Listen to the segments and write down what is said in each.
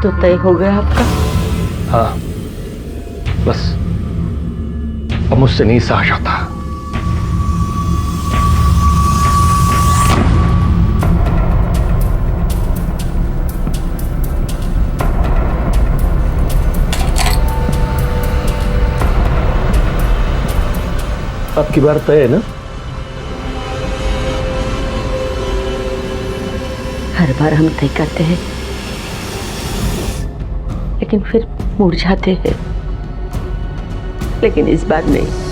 तो तय हो गया आपका? हाँ, बस अब मुझसे नहीं सहा जाता। अब की बार तय है ना? हर बार हम तय करते हैं लेकिन फिर मुड़ जाते हैं, लेकिन इस बार नहीं।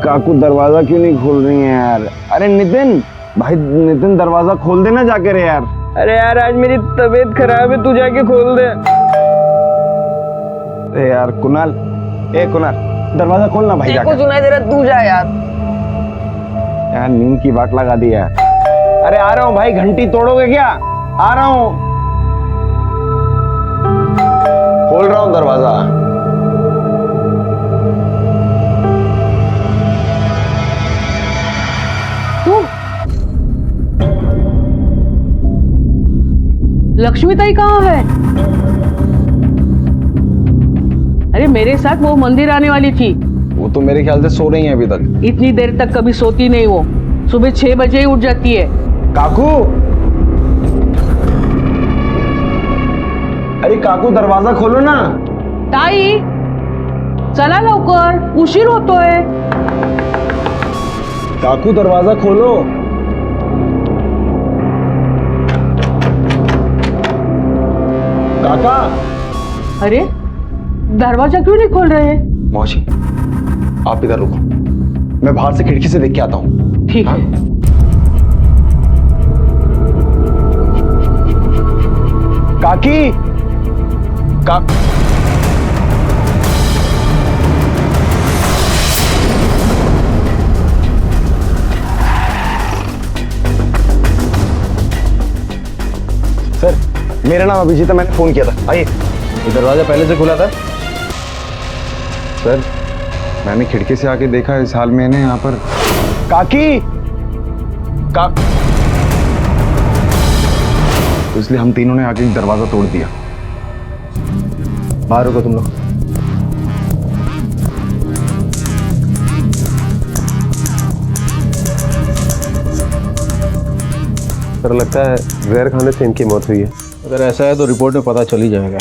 काकू दरवाजा क्यों नहीं खोल रही है यार? अरे नितिन भाई, नितिन दरवाजा खोल देना जाके रे यार। अरे यार आज मेरी तबीयत खराब है, तू जाके खोल दे। अरे यार कुणाल, कुणाल दरवाजा खोलना भाई जाके। को सुनाई दे रहा, तू जा यार। यार नींद की वाट लगा दी यार। अरे आ रहा हूँ भाई, घंटी तोड़ोगे क्या? आ रहा हूँ, खोल रहा हूँ दरवाजा। लक्ष्मी ताई कहाँ है? अरे मेरे साथ वो मंदिर आने वाली थी। वो तो मेरे ख्याल से सो रही है अभी तक। इतनी देर तक कभी सोती नहीं वो, सुबह 6 बजे ही उठ जाती है। काकू, अरे काकू दरवाजा खोलो ना। ताई चला लवकर, उशीर होतोय। काकू दरवाजा खोलो। काका, अरे दरवाजा क्यों नहीं खोल रहे? मौसी आप इधर रुको, मैं बाहर से खिड़की से देख के आता हूँ। ठीक है। काकी, सर मेरा नाम अभिजीत है, मैंने फोन किया था। आइए। दरवाजा पहले से खुला था? सर मैंने खिड़की से आके देखा, इस हाल में यहाँ पर। काकी, तो इसलिए हम तीनों ने आके दरवाजा तोड़ दिया। बाहर रुको तुम लोग। सर लगता है जहर खाने से इनकी मौत हुई है। अगर ऐसा है तो रिपोर्ट में पता चल ही जाएगा।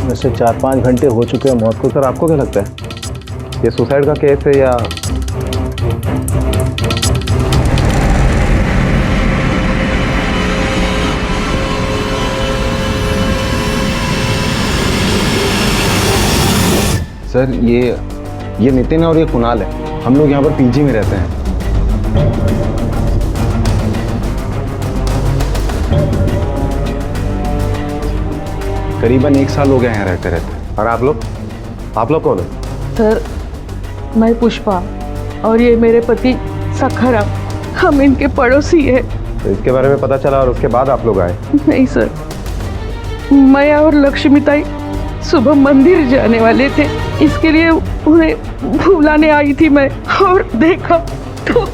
वैसे 4-5 घंटे हो चुके हैं मौत को। सर आपको क्या लगता है, ये सुसाइड का केस है या? सर ये नितिन है और ये कुणाल है। हम लोग यहाँ पर पीजी में रहते हैं। करीबन 1 साल हो गया यहाँ रहते रहते। और आप लोग कौन है? सर मैं पुष्पा और ये मेरे पति सखाराम, हम इनके पड़ोसी है। तो इसके बारे में पता चला और उसके बाद आप लोग आए? नहीं सर, मैं और लक्ष्मी ताई सुबह मंदिर जाने वाले थे, इसके लिए उन्हें बुलाने आई थी मैं, और देखा तो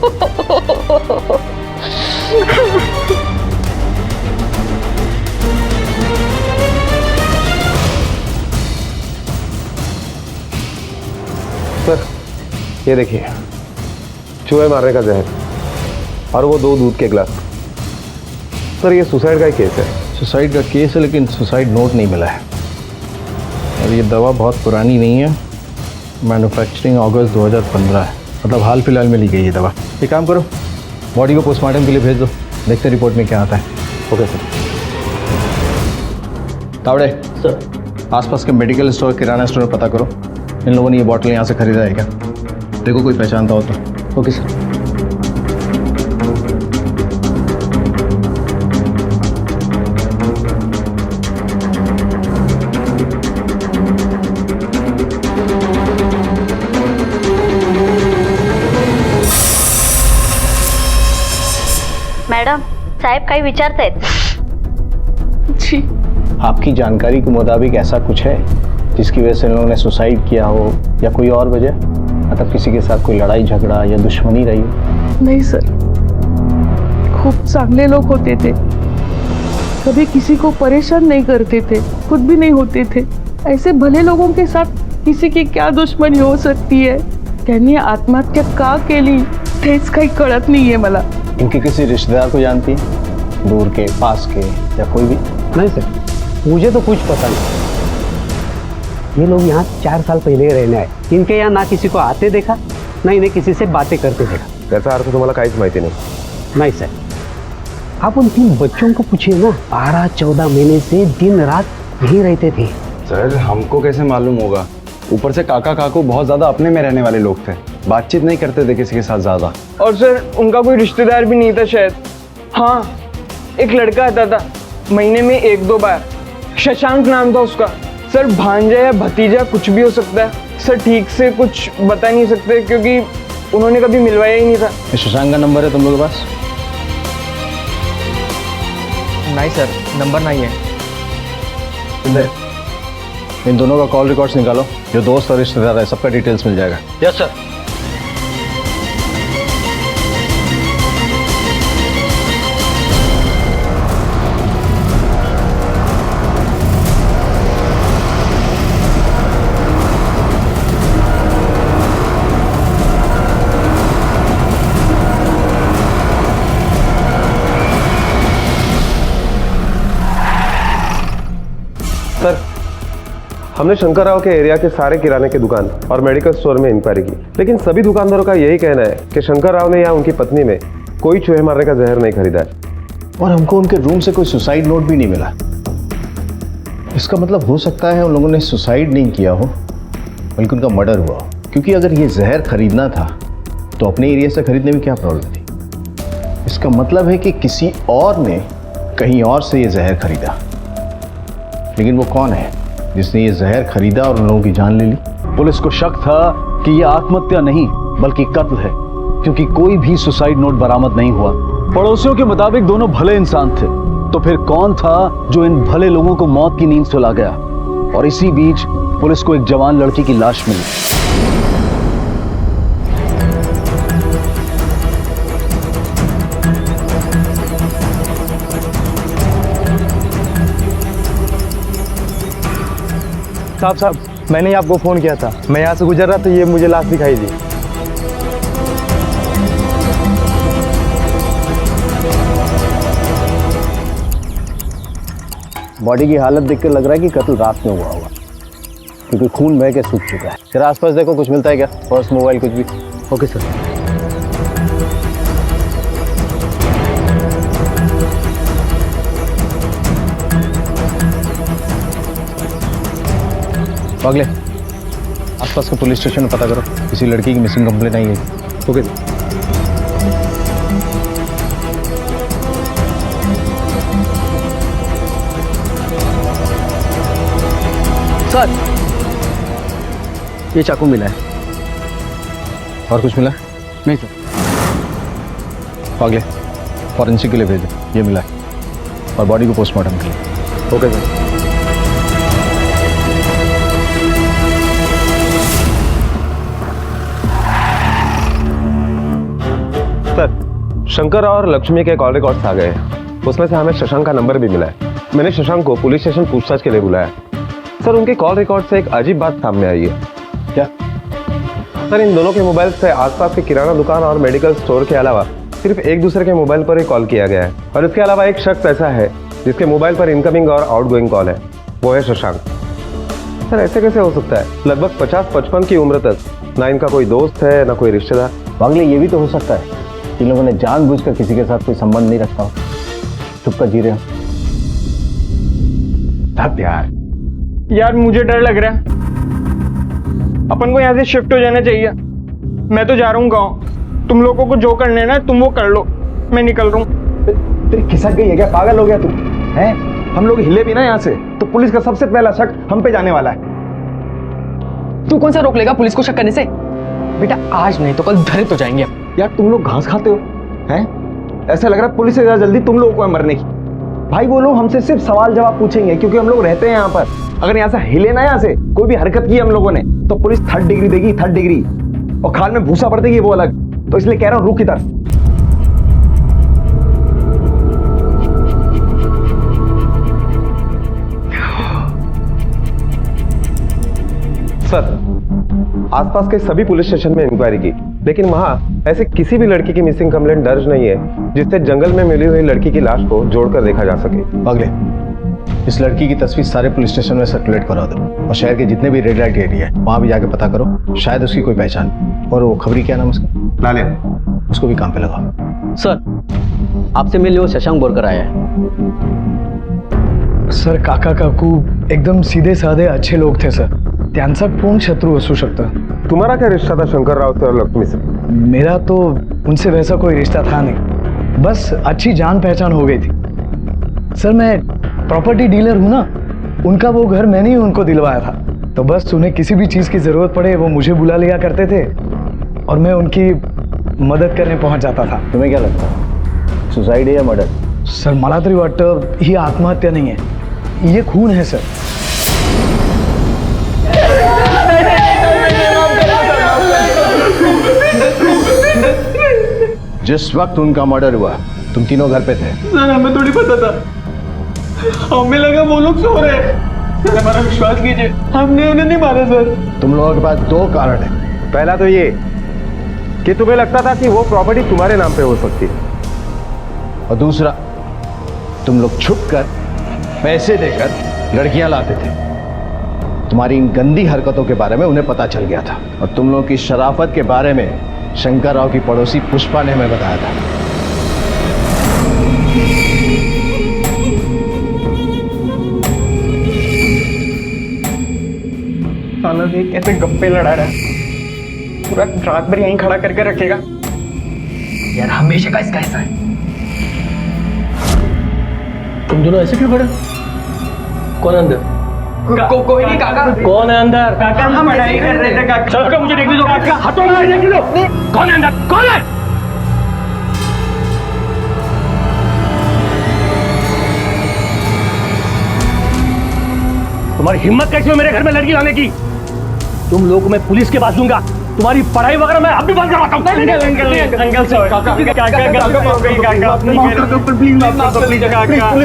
सर ये देखिए, चूहे मारने का जहर और वो 2 दूध के गिलास। सर ये सुसाइड का ही केस है। सुसाइड का केस है लेकिन सुसाइड नोट नहीं मिला है। और ये दवा बहुत पुरानी नहीं है, मैन्युफैक्चरिंग अगस्त 2015 है, मतलब हाल फिलहाल में ली गई ये दवा। एक काम करो, बॉडी को पोस्टमार्टम के लिए भेज दो, देखते रिपोर्ट में क्या आता है। Okay sir. तावड़े सर, आसपास के मेडिकल स्टोर, किराना स्टोर में पता करो इन लोगों ने ये बॉटल यहाँ से खरीदा है क्या। देखो कोई पहचानता हो तो। Okay sir. काही विचारतायत. जी आपकी जानकारी के मुताबिक ऐसा कुछ है जिसकी वजह से इन लोगों ने सुसाइड किया हो या कोई और वजह, मतलब किसी के साथ कोई लड़ाई झगड़ा या दुश्मनी रही हो? नहीं सर, खूब चांगले लोग होते थे, कभी किसी को परेशान नहीं करते थे, खुद भी नहीं होते थे. ऐसे भले लोगों के साथ किसी की क्या दुश्मनी हो सकती है? त्यांनी आत्महत्या का केली तेच काही कळत नाहीये मला. इनके किसी रिश्तेदार को जानती है, दूर के पास के या कोई भी? नहीं सर, मुझे तो कुछ पता नहीं. ये लोग यहाँ 4 साल पहले रहने आए. इनके यहाँ ना किसी को आते देखा, ना इन्हें किसी से बातें करते देखा. त्याचा अर्थ तुम्हाला काहीच माहिती नाही. नहीं सर, आप उन 3 बच्चों को पूछिए ना. 12-14 महीने से दिन रात यहीं रहते थे. सर हमको कैसे मालूम होगा? ऊपर से काका काकू बहुत ज्यादा अपने में रहने वाले लोग थे, बातचीत नहीं करते थे किसी के साथ ज्यादा. और सर उनका कोई रिश्तेदार भी नहीं था शायद. हाँ, एक लड़का आता था महीने में 1-2 बार. शशांक नाम था उसका. सर भांजा या भतीजा कुछ भी हो सकता है. सर ठीक से कुछ बता नहीं सकते क्योंकि उन्होंने कभी मिलवाया ही नहीं था. ये शशांक का नंबर है तुम लोगों के पास? नहीं सर, नंबर नहीं है. इन दोनों का कॉल रिकॉर्ड्स निकालो, जो दोस्त और रिश्तेदार है सबका डिटेल्स मिल जाएगा. Yes sir. सर, हमने शंकर राव के एरिया के सारे किराने की दुकान और मेडिकल स्टोर में इंक्वायरी की, लेकिन सभी दुकानदारों का यही कहना है कि शंकर राव ने या उनकी पत्नी में कोई चूहे मारने का जहर नहीं खरीदा है. और हमको उनके रूम से कोई सुसाइड नोट भी नहीं मिला. इसका मतलब हो सकता है उन लोगों ने सुसाइड नहीं किया हो, बल्कि उनका मर्डर हुआ हो. क्योंकि अगर ये जहर खरीदना था तो अपने एरिया से खरीदने में क्या प्रॉब्लम थी? इसका मतलब है कि किसी और ने कहीं और से ये जहर खरीदा. लेकिन वो कौन है जिसने ये जहर खरीदा और उन लोगों की जान ले ली? पुलिस को शक था कि ये आत्महत्या नहीं बल्कि कत्ल है, क्योंकि कोई भी सुसाइड नोट बरामद नहीं हुआ. पड़ोसियों के मुताबिक दोनों भले इंसान थे, तो फिर कौन था जो इन भले लोगों को मौत की नींद सुला गया? और इसी बीच पुलिस को एक जवान लड़की की लाश मिली. साहब, मैंने ही आपको फ़ोन किया था. मैं यहाँ से गुजर रहा तो ये मुझे लाश दिखाई दी. बॉडी की हालत देख के लग रहा है कि कत्ल रात में हुआ होगा, क्योंकि खून बह के सूख चुका है. तेरा आसपास देखो, कुछ मिलता है क्या? पर्स, मोबाइल, कुछ भी? Okay sir. अगले आसपास के पुलिस स्टेशन में पता करो, किसी लड़की की मिसिंग कंप्लेंट आई है. ओके सर, ये चाकू मिला है. और कुछ मिला? नहीं सर. अगले फॉरेंसिक के लिए भेजो, ये मिला है. और बॉडी को पोस्टमार्टम के लिए. Okay sir. सर, शंकर और लक्ष्मी के कॉल रिकॉर्ड्स आ गए. उसमें से हमें शशांक का नंबर भी मिला है. मैंने शशांक को पुलिस स्टेशन पूछताछ के लिए बुलाया. सर, उनके कॉल रिकॉर्ड से एक अजीब बात सामने आई है. क्या? सर, इन दोनों के मोबाइल से आसपास के किराना दुकान और मेडिकल स्टोर के अलावा सिर्फ एक दूसरे के मोबाइल पर ही कॉल किया गया है. और इसके अलावा एक शख्स ऐसा है जिसके मोबाइल पर इनकमिंग और आउटगोइंग कॉल है, वो है शशांक. सर, ऐसे कैसे हो सकता है? लगभग 50-55 की उम्र तक ना इनका कोई दोस्त है ना कोई रिश्तेदार. अगले ये भी तो हो सकता है इन लोगों ने जानबूझकर किसी के साथ कोई संबंध नहीं रखा हो, चुपकर जी रहे हो. यार मुझे डर लग रहा है. अपन को यहाँ से शिफ्ट हो जाना चाहिए. मैं तो जा रहा हूँ गाँव. तुम लोगों को जो करने ना तुम वो कर लो, मैं निकल रहा हूँ. तेरी खिसक गई है क्या? पागल हो गया तू? हैं? हम लोग हिले भी ना यहाँ से तो पुलिस का सबसे पहला शक हम पे जाने वाला है. तू कौन सा रोक लेगा पुलिस को शक करने से? बेटा आज नहीं तो कल धरे तो जाएंगे. यार तुम लोग घास खाते हो हैं? ऐसा लग रहा है पुलिस से ज्यादा जल्दी तुम लोगों को है मरने की। भाई वो लोग हमसे सिर्फ सवाल जवाब पूछेंगे क्योंकि हम लोग रहते हैं यहाँ पर। अगर यहाँ से हिले ना, यहाँ से कोई भी हरकत की हम लोगों ने, तो पुलिस 3rd डिग्री देगी, 3rd डिग्री, और खाल में भूसा भर देगी वो अलग। तो इसलिए कह रहा हूँ रुक इधर। सर, आसपास के सभी पुलिस स्टेशन में इंक्वायरी की, लेकिन वहां ऐसे किसी भी लड़की की मिसिंग कंप्लेंट दर्ज नहीं है जिससे जंगल में मिली हुई लड़की की लाश को जोड़कर देखा जा सके। अगले इस लड़की की तस्वीर सारे पुलिस स्टेशन में सर्कुलेट करा दो, और शहर के जितने भी रेड लाइट एरिया है वहां भी जाके पता करो, शायद उसकी कोई पहचान। और वो खबरी क्या नाम उसका? लाले, उसको भी काम पे लगाओ। सर, आपसे मिलने वो शशांक बोरकर आया है। सर, काका काकू एकदम सीधे साधे अच्छे लोग थे सर, त्यांचा कोण शत्रू असू शकता? तुम्हारा क्या रिश्ता था शंकर राव से और लक्ष्मी से? मेरा तो उनसे वैसा कोई रिश्ता था नहीं, बस अच्छी जान पहचान हो गई थी। सर, मैं प्रॉपर्टी डीलर हूँ ना, उनका वो घर मैंने ही उनको दिलवाया था, तो बस उन्हें किसी भी चीज़ की ज़रूरत पड़े वो मुझे बुला लिया करते थे और मैं उनकी मदत करने पहुँच जाता था। तुम्हें क्या लगता है, सुसाइड है या मर्डर? सर, मला तरी वाटतं ही आत्महत्या नहीं है, ये खून है सर। जिस वक्त उनका मर्डर हुआ तुम तीनों घर पे थे? सर, हमें थोड़ी पता था, हमें लगा वो लोग सो रहे हैं। हमारा विश्वास कीजिए, हमने उन्हें नहीं मारा सर। तुम लोगों के पास 2 कारण है। पहला तो ये कि तुम्हें लगता था कि वो प्रॉपर्टी तुम्हारे नाम पे हो सकती है, और दूसरा, तुम लोग छुप कर पैसे देकर लड़कियां लाते थे। तुम्हारी इन गंदी हरकतों के बारे में उन्हें पता चल गया था, और तुम लोगों की शराफत के बारे में शंकर राव की पड़ोसी पुष्पा ने हमें बताया था। साला देख कैसे गप्पे लड़ा रहा है, पूरा रात भर यहीं खड़ा करके रखेगा यार, हमेशा का इसका ऐसा है। तुम दोनों ऐसे क्यों खड़े? कौन है अंदर? कोई नहीं काका। कौन है अंदर? काका, हम पढ़ाई कर रहे थे काका। चलो मुझे देखने दो। हटो, मुझे देखने दो। कौन है अंदर? कौन है? तुम्हारी हिम्मत कैसी हो मेरे घर में लड़की लाने की? तुम लोगों को मैं पुलिस के पास दूंगा, तुम्हारी पढ़ाई वगैरह मैं अभी बंद करवाता हूँ। अंकल सॉरी, काका पुलिस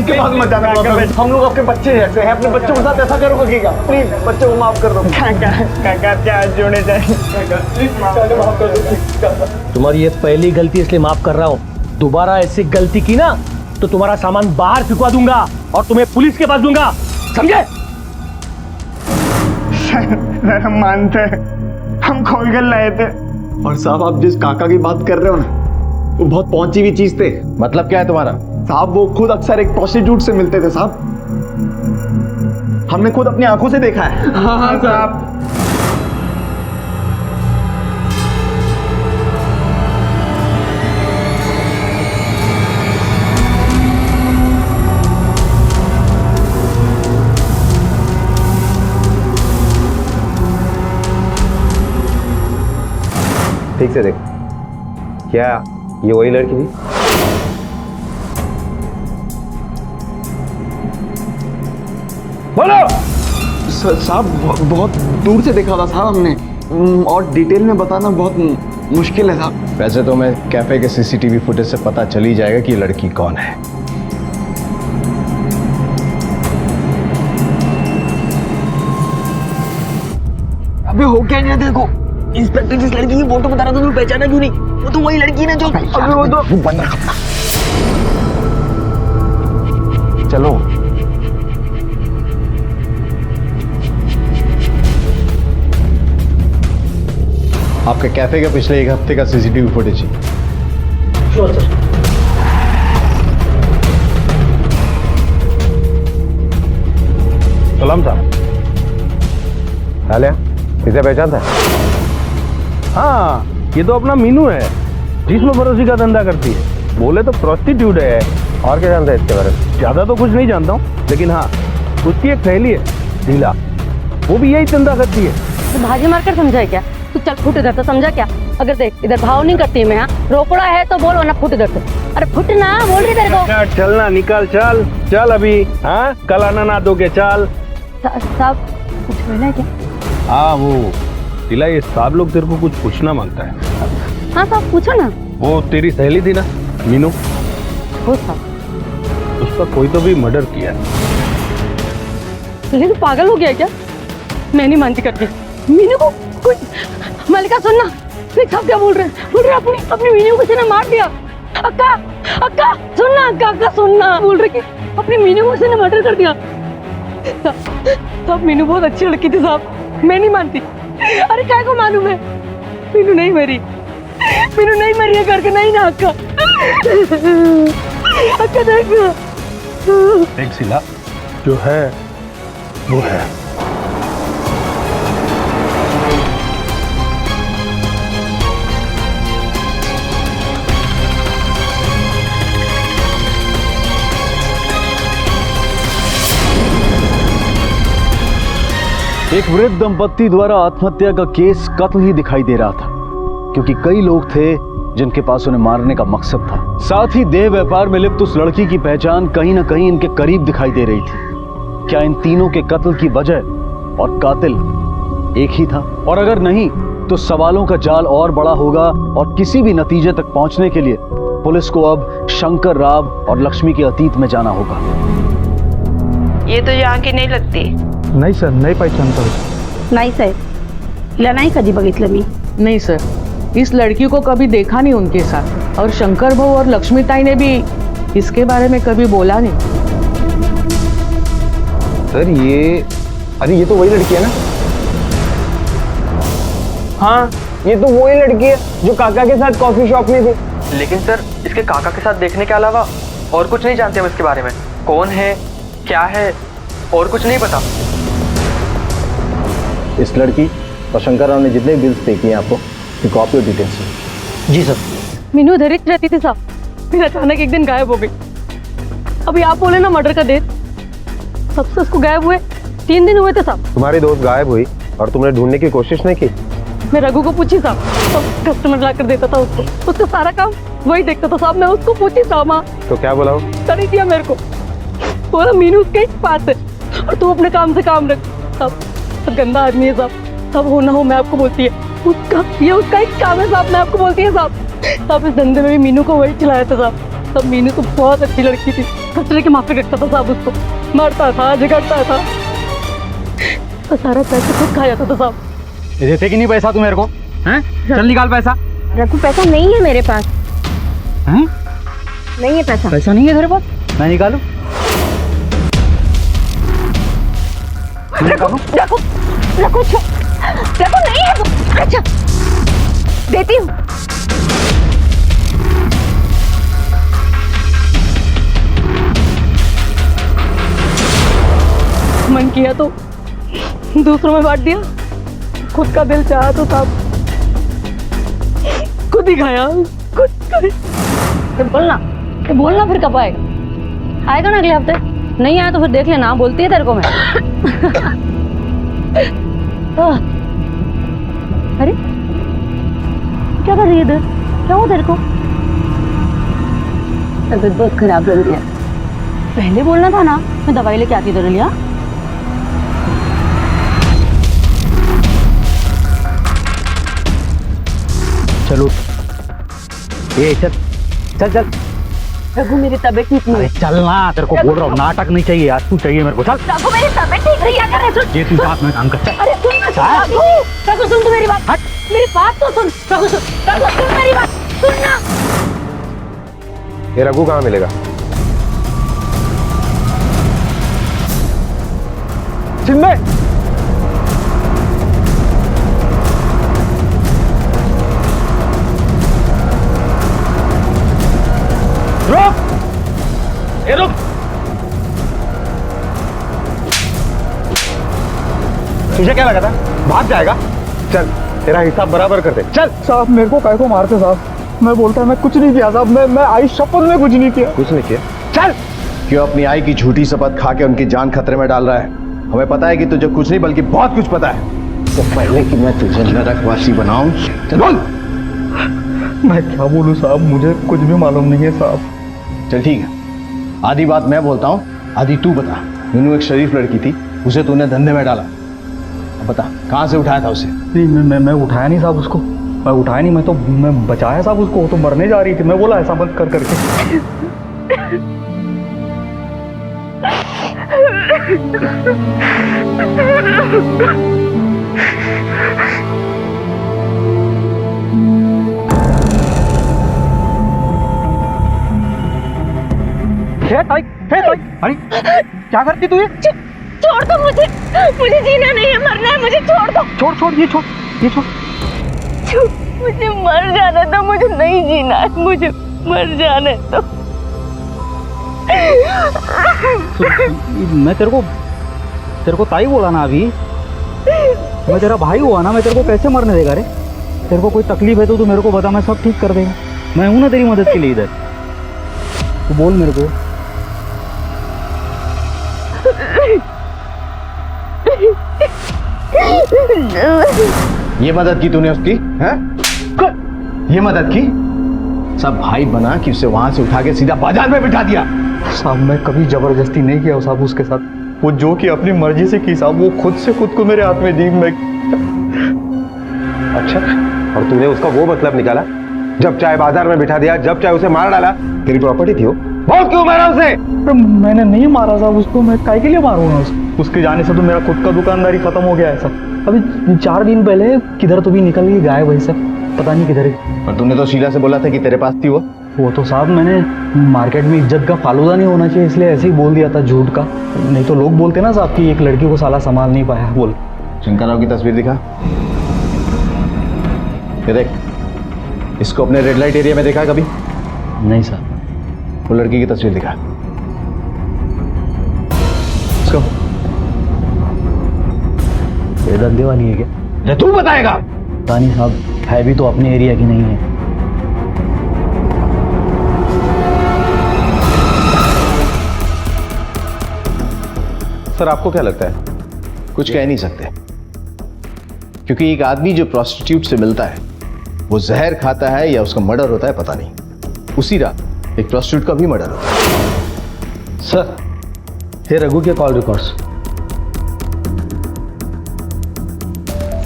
के पास मत जाना, हम लोग आपके बच्चे जैसे हैं, अपने बच्चों के साथ ऐसा करोगे क्या? प्लीज बच्चों को माफ कर दो। काका क्या जोड़े जाए, माफ कर दो। तुम्हारी ये पहली गलती इसलिए माफ कर रहा हूँ, दोबारा ऐसी गलती की ना तो तुम्हारा सामान बाहर फिकवा दूंगा और तुम्हें पुलिस के पास दूंगा, समझे? सर, हम मानते हैं, हम खोल कर लाए थे। और साहब, आप जिस काका की बात कर रहे हो ना, वो बहुत पहुंची हुई चीज थे। मतलब क्या है तुम्हारा? साहब, वो खुद अक्सर एक प्रोस्टिट्यूट से मिलते थे साहब, हमने खुद अपनी आंखों से देखा है। हाँ साहब। ठीक से देख, क्या ये वही लड़की थी? बोलो। साहब, बहुत दूर से देखा था साहब हमने, और डिटेल में बताना बहुत मुश्किल है साहब। वैसे तो मैं कैफे के सीसीटीवी फुटेज से पता चल ही जाएगा कि ये लड़की कौन है। अबे हो क्या नहीं, देखो इंस्पेक्टर जिस लड़की की फोटो बता रहा था, तुम्हें पहचाना क्यों नहीं? वो तो वही लड़की है ना जो अबे वो तो बंद रख। चलो, आपके कैफे का पिछले 1 हफ्ते का सीसीटीवी फुटेज है। सलाम साहब। इसे पहचानता है? हाँ, ये तो अपना मीनू है, जिसमें भरोसी का धंधा करती है। बोले तो प्रोस्टिट्यूट है। और क्या जानता है इसके बारे में? ज्यादा तो कुछ नहीं जानता हूँ, लेकिन हाँ, उसकी एक सहेली है ढीला, वो भी यही धंधा करती है। तो भाजी मारकर समझा है क्या? तू चल फुट इधर से, समझा क्या? अगर देख इधर भाव नहीं करती मैं, रोकड़ा है तो बोल, वरना फुट इधर से। अरे फुट ना, बोल रही तेरे को। चलना, निकल, चल चल अभी। हाँ, कल आना ना दोगे, चल। साहब कुछ बोला है क्या? हाँ, वो तिला, ये सब लोग तेरे को कुछ पूछना मांगता है। हाँ साहब पूछो ना। वो तेरी सहेली थी ना, मीनू, हो साहब, उसका कोई तो भी मर्डर किया। लेकिन तू पागल हो गया क्या? मैं नहीं मानती करके मीनू को कोई। मलिका सुनना, देख साहब क्या बोल रहे हैं, बोल रहे हैं अपनी मीनू को किसी ने मार दिया। अक्का अक्का सुनना, अक्का सुनना, बोल रहे कि अपनी मीनू को किसी ने मर्डर कर दिया। साहब मीनू बहुत अच्छी लड़की थी साहब, मैं नहीं मानती। अरे क्या को मालूम है, मीनू नहीं मरी, मीनू नहीं मरी है करके, नहीं ना अक्का। अक्का देख सिला, जो है वो है। एक वृद्ध दंपत्ति द्वारा आत्महत्या का केस कत्ल ही दिखाई दे रहा था, क्योंकि कई लोग थे जिनके पास उन्हें मारने का मकसद था। साथ ही देह व्यापार में लिप्त उस लड़की की पहचान कहीं ना कहीं इनके करीब दिखाई दे रही थी। क्या इन तीनों के कत्ल की वजह और कातिल एक ही था? और अगर नहीं तो सवालों का जाल और बड़ा होगा और किसी भी नतीजे तक पहुंचने के लिए पुलिस को अब शंकर राव और लक्ष्मी के अतीत में जाना होगा। ये तो यहाँ की नहीं लगती। नाही सर, नाही पहचानता। नाही साहेब, हिला नाही कधी बघितलं मी। नहीं सर, इस लड़की को कभी देखा नहीं उनके साथ, और शंकर भाऊ और लक्ष्मीताई ने भी इसके बारे में कभी बोला नहीं। सर अरे ये तो वही लड़की है ना? हाँ, ये तो वही लड़की है जो काका के साथ कॉफी शॉप में थी। लेकिन सर इसके काका के साथ देखने के अलावा और कुछ नहीं जानते हम इसके बारे में। कौन है, क्या है, और कुछ नहीं पता। इस लड़की और शंकर राव ने जितने बिल्स पे किए आपको कॉपी और डिटेल्स। जी सर। मीनू इधर ही रहती थी साहब, फिर अचानक एक दिन गायब हो गई। अभी आप बोले ना मर्डर का डेट, सबसे उसको गायब हुए 3 दिन हुए थे साहब। तुम्हारी दोस्त गायब हुई और तुमने ढूंढने की कोशिश नहीं की? मैं रघु को पूछी साहब, तो कस्टमर ला कर देता था उसको, उसका सारा काम वही देखता था साहब। मैं उसको पूछी साहब, माँ तो क्या बोला? कर ही दिया मेरे को, बोला मीनू उसके एक पास है और तू अपने काम से काम रख। साहब गंदा आदमी है साहब, सब हो ना हो मैं आपको बोलती है, ये उसका एक काम है साहब, मैं आपको बोलती है साहब। साहब इस धंधे में भी मीनू को वही चलाया था साहब। तब मीनू तो बहुत अच्छी लड़की थी, खतरे के माफी रखता था साहब, उसको मारता था, झगड़ता था, तो सारा पैसा खुद खा जाता था साहब। देते कि नहीं पैसा तू मेरे को? हैं? चल निकाल पैसा। रघु पैसा नहीं है मेरे पास। हैं? नहीं है पैसा। पैसा नहीं है तेरे पास? मैं निकालूं? रघु रघु रघु रघु नहीं है वो। अच्छा देती हूँ। मन किया तो दूसरों में बांट दिया, खुद का दिल चाहा तो साहब खुद ही खाया, खुद खाया। बोलना फिर कब आएगा? आएगा ना अगले हफ्ते। नहीं आया तो फिर देख लेना, बोलती है तेरे को मैं। अरे क्या कर रही है इधर? क्या हुआ तेरे को? तबीयत बहुत खराब लग रही है। पहले बोलना था ना, मैं दवाई लेके आती तेरे लिए। चलो ये चल चल चल। रघु मेरी तबीयत ठीक नहीं है। चलना, तेरे को बोल रहा हूँ, नाटक नहीं चाहिए आज, तू चाहिए मेरे को। चल रघु मेरी तबीयत ठीक नहीं है, क्या कर? ये तू साथ में काम कर। अरे सुन ना रघु, रघु सुन तो मेरी बात, हट मेरी बात तो सुन। रघु सुन, रघु सुन मेरी बात, सुन ना। ये रघु कहाँ मिलेगा? चिन्मय, रुक, ये रुक। तुझे क्या लगा था भाग जाएगा? चल तेरा हिसाब बराबर कर दे, चल। साहब मेरे को काय को मारते साहब? मैं बोलता मैं कुछ नहीं किया साहब, मैं आई शपथ में कुछ नहीं किया। कुछ नहीं किया? चल। क्यों अपनी आई की झूठी शपथ खा के उनकी जान खतरे में डाल रहा है? हमें पता है कि तुझे कुछ नहीं बल्कि बहुत कुछ पता है। इससे पहले कि मैं तुझे नरकवासी बनाऊं, चल बोल। मैं क्या बोलूं साहब, मुझे कुछ भी मालूम नहीं है साहब। चल ठीक है, आधी बात मैं बोलता हूँ, आधी तू बता। मीनू एक शरीफ लड़की थी, उसे तूने धंधे में डाला। अब बता कहाँ से उठाया था उसे? नहीं मैं उठाया नहीं साहब उसको, मैं उठाया नहीं, मैं बचाया साहब उसको, वो तो मरने जा रही थी। मैं बोला ऐसा मत कर करके। अरे क्या करती तू ये? छोड़ दो मुझे, मुझे जीना नहीं है, मरना है, मुझे छोड़ दो। छोड़ ये छोड़। मुझे मर जाना तो, मुझे नहीं जीना है, मुझे मर जाना तो। मैं तेरे को ताई बोला ना अभी, मैं तेरा भाई हुआ ना, मैं तेरे को कैसे मरने देगा रे? तेरे को कोई तकलीफ है तो तू मेरे को बता, मैं सब ठीक कर देगा। मैं हूं ना तेरी मदद के लिए इधर, तू बोल मेरे को। ये मदद की तूने उसकी, हैं? ये मदद की? सब भाई बना कि उसे वहां से उठा के सीधा बाजार में बिठा दिया। साहब मैं कभी जबरदस्ती नहीं किया साहब उसके साथ, वो जो कि अपनी मर्जी से की साहब, वो खुद से खुद को मेरे हाथ में दी। मैं अच्छा, और तूने उसका वो मतलब निकाला, जब चाहे बाजार में बिठा दिया, जब चाहे उसे मार डाला। तेरी प्रॉपर्टी थी वो, बहुत क्यों मारा उसे? मैंने नहीं मारा साहब उसको, मैं काहे के लिए मारूंगा उसको? उसके जाने से तो मेरा खुद का दुकानदारी खत्म हो गया है साहब। अभी 4 दिन पहले किधर तो भी निकल गई गायब है सब, पता नहीं किधर है। पर तूने तो शीला से बोला था कि तेरे पास थी वो तो साहब मैंने मार्केट में इज्जत का फालूदा नहीं होना चाहिए, इसलिए ऐसे ही बोल दिया था झूठ का। नहीं तो लोग बोलते ना साहब कि एक लड़की को साला संभाल नहीं पाया। बोल। शंकर राव की तस्वीर दिखा, ये देख। इसको अपने रेड लाइट एरिया में देखा कभी? नहीं साहब। वो लड़की की तस्वीर दिखा इसको। ये धंधे वाली है क्या? ये तू बताएगा? तानी साहब है भी तो अपने एरिया की नहीं है। सर आपको क्या लगता है? कुछ कह नहीं सकते, क्योंकि एक आदमी जो प्रोस्टिट्यूट से मिलता है वो जहर खाता है या उसका मर्डर होता है पता नहीं। उसी रात एक प्रोस्टिट्यूट का भी मर्डर होता है। सर ये रघु के कॉल रिकॉर्ड्स।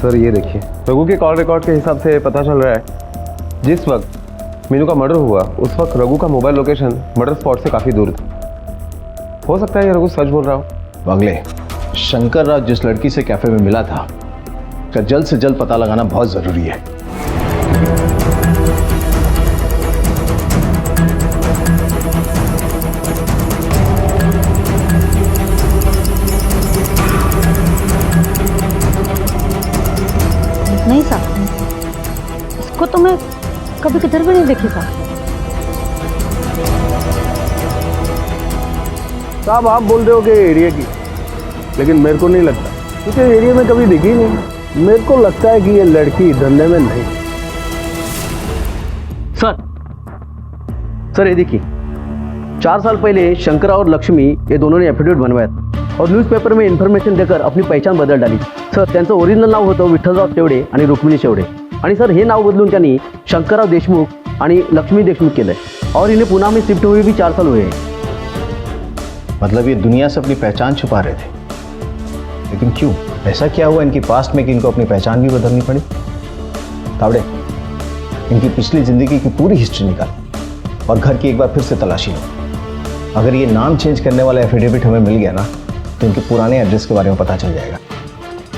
सर ये देखिए, रघु के कॉल रिकॉर्ड के हिसाब से पता चल रहा है जिस वक्त मीनू का मर्डर हुआ उस वक्त रघु का मोबाइल लोकेशन मर्डर स्पॉट से काफी दूर था। हो सकता है ये रघु सच बोल रहा हो। बंगले शंकर राव जिस लड़की से कैफे में मिला था, उसका जल्द से जल्द पता लगाना बहुत जरूरी है। नहीं साहब, इसको तो मैं कभी किधर भी नहीं देखी साहब। साहब आप बोल रहे हो कि एरिया की, लेकिन मेरे को नहीं लगता, क्योंकि एरिया में कभी दिखी नहीं। मेरे को लगता है कि ये लड़की धंधे में नहीं। सर ये देखिए, 4 साल पहले शंकरा और लक्ष्मी ये दोनों ने एफिडेविट बनवाया था और न्यूज़पेपर में इन्फॉर्मेशन देकर अपनी पहचान बदल डाली। सर त्यांचं ओरिजिनल नाव होतं विठ्ठलराव शेवडे आणि रुक्मिणी शेवडे, आणि सर हे नाव बदलून त्यांनी शंकरराव देशमुख आणि लक्ष्मी देशमुख केलंय और इन्हें पुणे में शिफ्ट हुए भी 4 साल हुए हैं। मतलब ये दुनिया से अपनी पहचान छुपा रहे थे, लेकिन क्यों? ऐसा क्या हुआ इनकी पास्ट में कि इनको अपनी पहचान भी बदलनी पड़ी? तावड़े, इनकी पिछली जिंदगी की पूरी हिस्ट्री निकाल और घर की एक बार फिर से तलाशी लो। अगर ये नाम चेंज करने वाला एफिडेविट हमें मिल गया ना, तो इनके पुराने एड्रेस के बारे में पता चल जाएगा।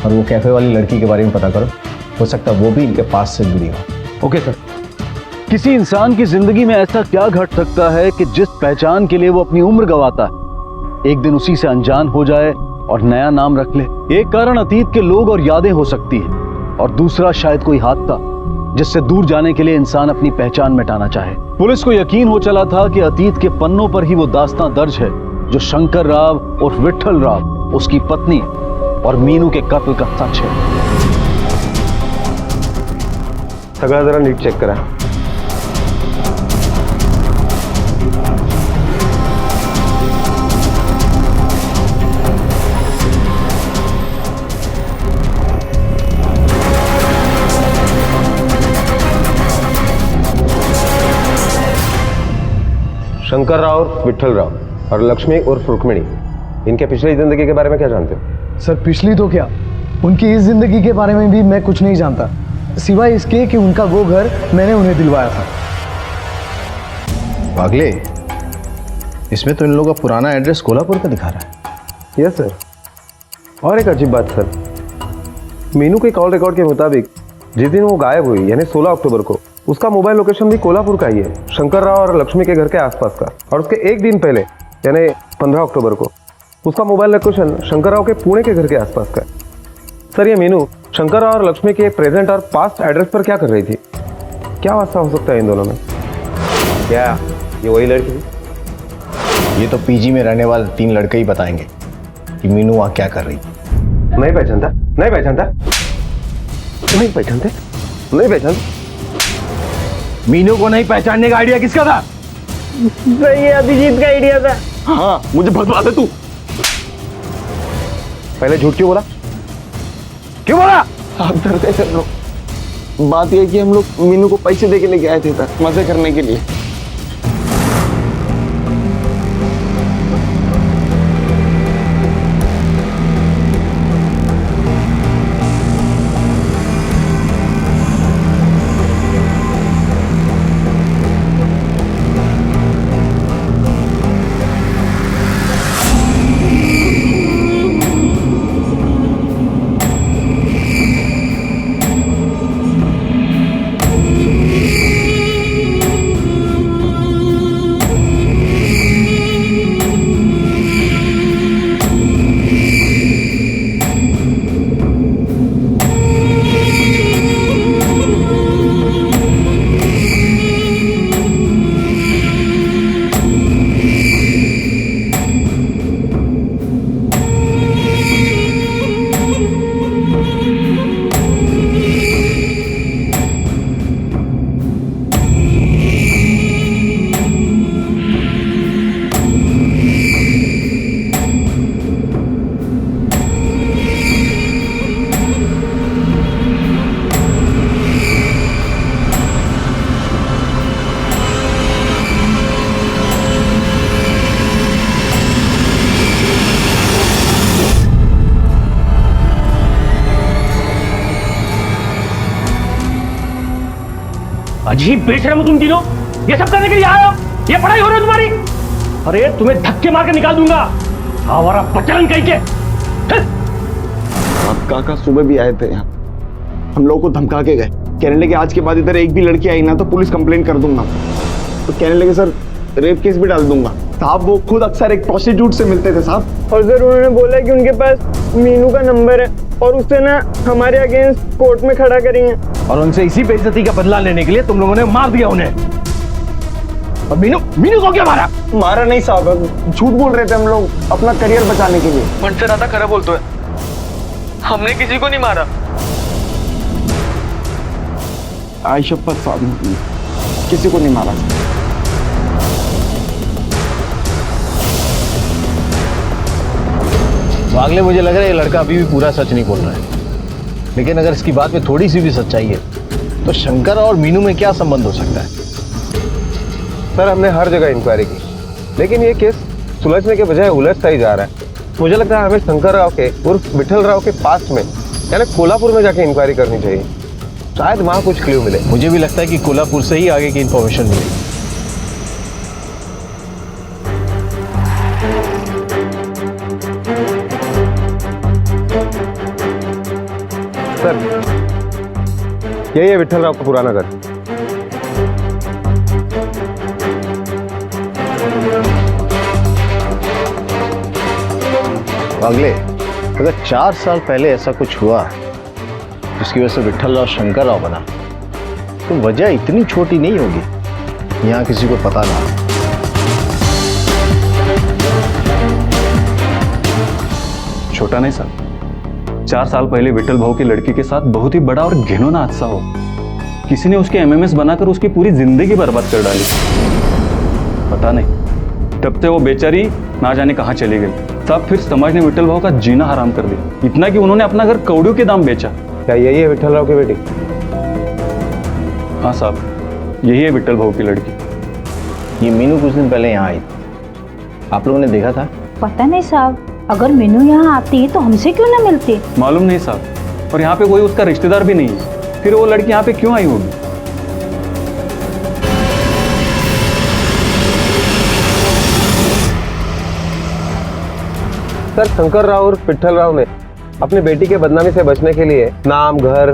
और वो कैफे वाली लड़की के बारे में पता करो, हो सकता है वो भी इनके पास से जुड़ी हो। Okay sir. किसी इंसान की जिंदगी में ऐसा क्या घट सकता है कि जिस पहचान के लिए वो अपनी उम्र गंवाता है, एक दिन उसी से अनजान हो जाए और नया नाम रख ले? एक कारण अतीत के लोग और यादें हो सकती है, और दूसरा शायद कोई हादसा जिससे दूर जाने के लिए इंसान अपनी पहचान मिटाना चाहे। पुलिस को यकीन हो चला था कि अतीत के पन्नों पर ही वो दास्तां दर्ज है जो शंकर राव और विठ्ठल राव, उसकी पत्नी और मीनू के कत्ल का सच है। सगळं जरा नीट चेक करा। शंकर राव उर्फ विठल राव और लक्ष्मी उर्फ रुक्मिणी, इनके पिछली जिंदगी के बारे में क्या जानते हो? सर पिछली तो क्या, उनकी इस जिंदगी के बारे में भी मैं कुछ नहीं जानता, सिवाय इसके कि उनका वो घर मैंने उन्हें दिलवाया था। पागले, इसमें तो इन लोगों का पुराना एड्रेस कोल्हापुर का दिखा रहा है। Yes sir. और एक अजीब बात सर, मीनू के कॉल रिकॉर्ड के मुताबिक जिस दिन वो गायब हुई यानी 16 अक्टूबर को, उसका मोबाइल लोकेशन भी कोल्हापुर का ही है, शंकर राव और लक्ष्मी के घर के आसपास का। और उसके एक दिन पहले यानी 15 अक्टूबर को उसका मोबाइल लोकेशन शंकर राव के पुणे के घर के आसपास का है। सर ये मीनू शंकर राव और लक्ष्मी के प्रेजेंट और पास्ट एड्रेस पर क्या कर रही थी? क्या वास्ता हो सकता है इन दोनों में? क्या ये वही लड़की थी? ये तो पीजी में रहने वाले 3 लड़के ही बताएंगे कि मीनू वहाँ क्या कर रही थी। नहीं पहचानता, नहीं पहचानता, नहीं पहचानते, नहीं पहचानते। मीनू को नहीं पहचानने का आइडिया किसका था? सही है, अभिजीत का आइडिया था। हाँ, मुझे भटवा दे तू। पहले झूठ क्यों बोला? क्यों बोला? आप डरते थे लोग। बात यह है कि हम लोग मीनू को पैसे दे के लेके आए थे मजे करने के लिए। अजीब बेशरम हो तुम तीनों, ये सब करने के लिए आए हो? ये पढ़ाई हो रही है तुम्हारी? अरे तुम्हें धक्के मार के निकाल दूंगा, हमारा बचन कहीं के। आप काका सुबह भी आए थे यहाँ, हम लोगों को धमका के गए, कहने लगे आज के बाद इधर एक भी लड़की आई ना तो पुलिस कंप्लेंट कर दूंगा। तो कहने लगे सर रेप केस भी डाल दूंगा। साहब वो खुद अक्सर एक प्रोस्टिट्यूट से मिलते थे साहब। और सर उन्होंने बोला कि उनके पास मीनू का नंबर है और उससे ना हमारे अगेंस्ट कोर्ट में खड़ा करेंगे। और उनसे इसी बेइज्जती का बदला लेने के लिए तुम लोगों ने मार दिया उन्हें। और मीनू को क्या मारा? मारा नहीं साहब, झूठ बोल रहे थे हम लोग अपना करियर बचाने के लिए। मन से ज्यादा खरा बोलते है, हमने किसी को नहीं मारा। आई शपथ साहब, किसी को नहीं मारा। अगले मुझे लग रहा है ये लड़का अभी भी पूरा सच नहीं बोल रहा है, लेकिन अगर इसकी बात में थोड़ी सी भी सच्चाई है तो शंकर और मीनू में क्या संबंध हो सकता है? सर हमने हर जगह इंक्वायरी की, लेकिन ये केस सुलझने के बजाय उलझता ही जा रहा है। मुझे लगता है हमें शंकर राव के उर्फ विठल राव के पास्ट में यानी कोल्हापुर में जाके इंक्वायरी करनी चाहिए, शायद वहाँ कुछ क्लू मिले। मुझे भी लगता है कि कोल्हापुर से ही आगे की इंफॉर्मेशन मिलेगी। सर यही है विठल राव का पुराना घर। अगले अगर 4 साल पहले ऐसा कुछ हुआ जिसकी वजह से विठल राव शंकर राव बना, तो वजह इतनी छोटी नहीं होगी यहाँ किसी को पता ना। छोटा नहीं सर, 4 साल पहले विठल भाऊ की लड़की के साथ बहुत ही बड़ा और घिनौना हादसा हो, किसी ने उसके एमएमएस बनाकर उसकी पूरी जिंदगी बर्बाद कर डाली। पता नहीं तब से वो बेचारी ना जाने कहाँ चली गई। तब फिर समाज ने विठल भाऊ का जीना हराम कर दिया, इतना कि उन्होंने अपना घर कौड़ियों के दाम बेचा। क्या यही है विठल राव की बेटी? हाँ साहब, यही है विठल भाऊ की लड़की। ये मीनू कुछ दिन पहले यहाँ आई थी, आप लोगों ने देखा था? पता नहीं साहब, अगर मीनू यहाँ आती तो हमसे क्यों ना मिलती? मालूम नहीं साहब, और यहाँ पे कोई उसका रिश्तेदार भी नहीं है, फिर वो लड़की यहाँ पे क्यों आई होगी? सर, शंकर राव और पिट्ठल राव ने अपनी बेटी के बदनामी से बचने के लिए नाम, घर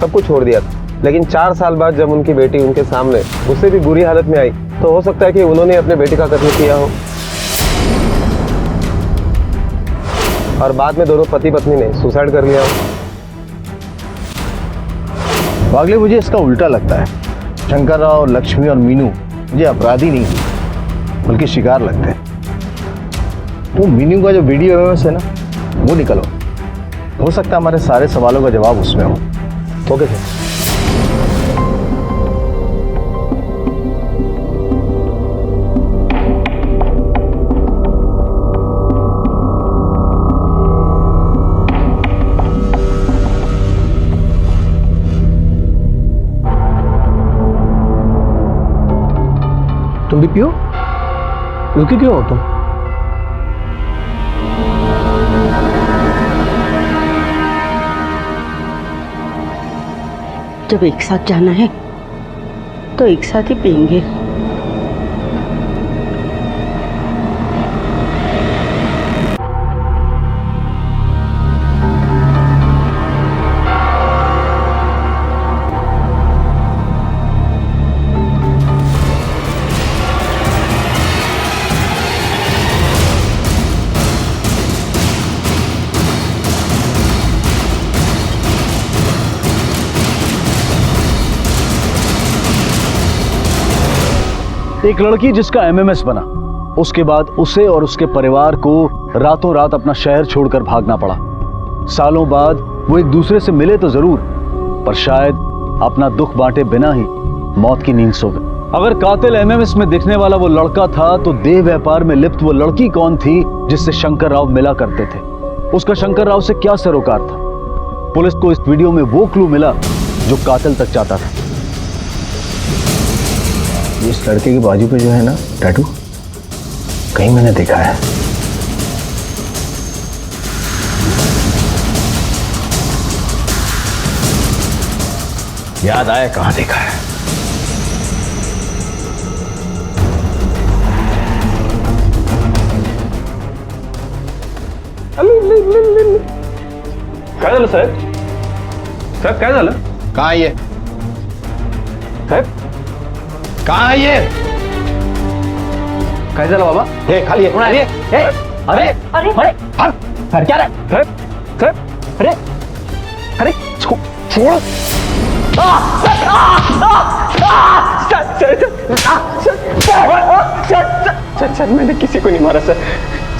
सब कुछ छोड़ दिया था। लेकिन 4 साल बाद जब उनकी बेटी उनके सामने उससे भी बुरी हालत में आई तो हो सकता है कि उन्होंने अपने बेटी का कत्ल किया हो और बाद में दोनों पति पत्नी ने सुसाइड कर लिया हो। वागले, मुझे इसका उल्टा लगता है। शंकर राव, लक्ष्मी और मीनू मुझे अपराधी नहीं बल्कि शिकार लगते हैं। वो मीनू का जो वीडियो है ना, वो निकलो, हो सकता है हमारे सारे सवालों का जवाब उसमें हो। Okay sir. तुम भी पियो, रुके क्यों हो तुम? जब एक साथ जाना है तो एक साथ ही पियेंगे। एक लड़की जिसका एमएमएस बना, उसके बाद उसे और उसके परिवार को रातों रात अपना शहर छोड़कर भागना पड़ा। सालों बाद वो एक दूसरे से मिले तो जरूर, पर शायद अपना दुख बांटे बिना ही मौत की नींद सो गए। अगर कातिल एमएमएस में दिखने वाला वो लड़का था तो देह व्यापार में लिप्त वो लड़की कौन थी जिससे शंकर राव मिला करते थे? उसका शंकर राव से क्या सरोकार था? पुलिस को इस वीडियो में वो क्लू मिला जो कातिल तक जाता था। इस लड़के के बाजू पे जो है ना टैटू, कहीं मैंने देखा है। याद आया कहां देखा है। काय झालं साहेब? साहेब काय झालं? कहां है ये? साहेब कहां है ये? काय झालं बाबा? हे खाली है, खाली है। अरे अरे अरे क्या रे? साहेब साहेब अरे अरे छोड़। सर मैंने किसी को नहीं मारा सर।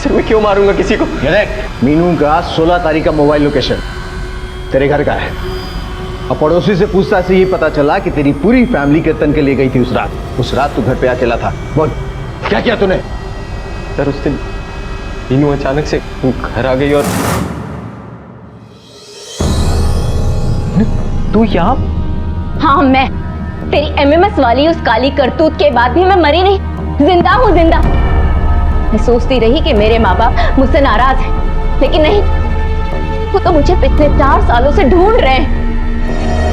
सर मैं क्यों मारूंगा किसी को? ये देख, मीनू का 16 तारीख का मोबाइल लोकेशन तेरे घर का है। अब पड़ोसी से पूछताछ से ये पता चला कि तेरी पूरी फैमिली कीर्तन के लिए गई थी उस रात तू घर पे अकेला था। बोल, क्या किया तूने? सर उस दिन मीनू अचानक से घर आ गई और तू यहाँ? हाँ, मैं तेरी एमएमएस वाली उस काली करतूत के बाद भी मैं मरी नहीं, जिंदा हूँ, जिंदा। मैं सोचती रही कि मेरे माँ बाप मुझसे नाराज हैं, लेकिन नहीं, वो तो मुझे पिछले 4 सालों से ढूंढ रहे हैं।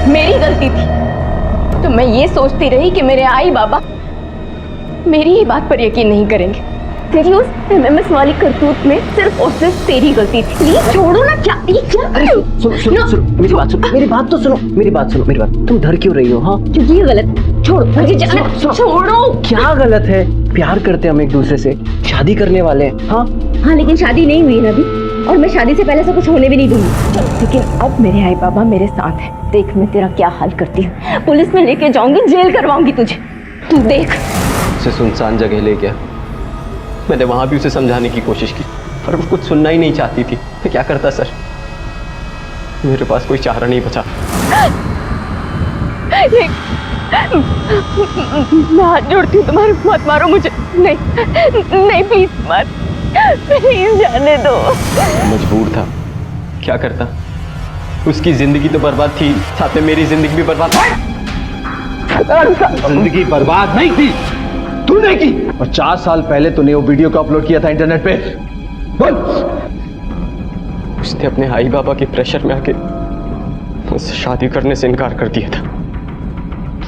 मेरी गलती थी तो मैं ये सोचती रही कि मेरे आई बाबा मेरी ही बात पर यकीन नहीं करेंगे। तेरी उस एमएमएस वाली करतूत में सिर्फ और सिर्फ तेरी गलती थी। प्लीज छोड़ो ना। क्या सुनो, मेरी बात सुनो, मेरी बात तो सुनो, मेरी बात सुनो, मेरी बात। तुम डर क्यों रही हो? हाँ, क्योंकि ये गलत। छोड़ो मुझे जाना। छोड़ो। क्या गलत है? प्यार करते हम एक दूसरे से, शादी करने वाले हैं। हाँ हाँ, लेकिन शादी नहीं हुई है ना अभी, और मैं शादी से पहले से कुछ होने भी नहीं दूंगी। लेकिन अब मेरे आई बाबा मेरे साथ है। देख मैं तेरा क्या हाल करती हूँ। पुलिस में लेके जाऊंगी, जेल करवाऊंगी तुझे, तू देख। उसे सुनसान जगह ले गया। मैंने वहां भी उसे समझाने की कोशिश की पर वो कुछ सुनना ही नहीं चाहती थी। मैं क्या करता सर? मेरे पास कोई चारा नहीं बचा। मैं हाथ जोड़ती हूँ तुम्हारे, मत मारो मुझे। नहीं नहीं, प्लीज मत, प्लीज जाने दो। मजबूर था, क्या करता? उसकी जिंदगी तो बर्बाद थी, साथ में मेरी जिंदगी भी बर्बाद थी। जिंदगी बर्बाद नहीं थी, तू तूने की। और 4 साल पहले तूने वो वीडियो को अपलोड किया था इंटरनेट पे। बोल। उसने अपने आई बाबा के प्रेशर में आके मुझसे शादी करने से इनकार कर दिया था।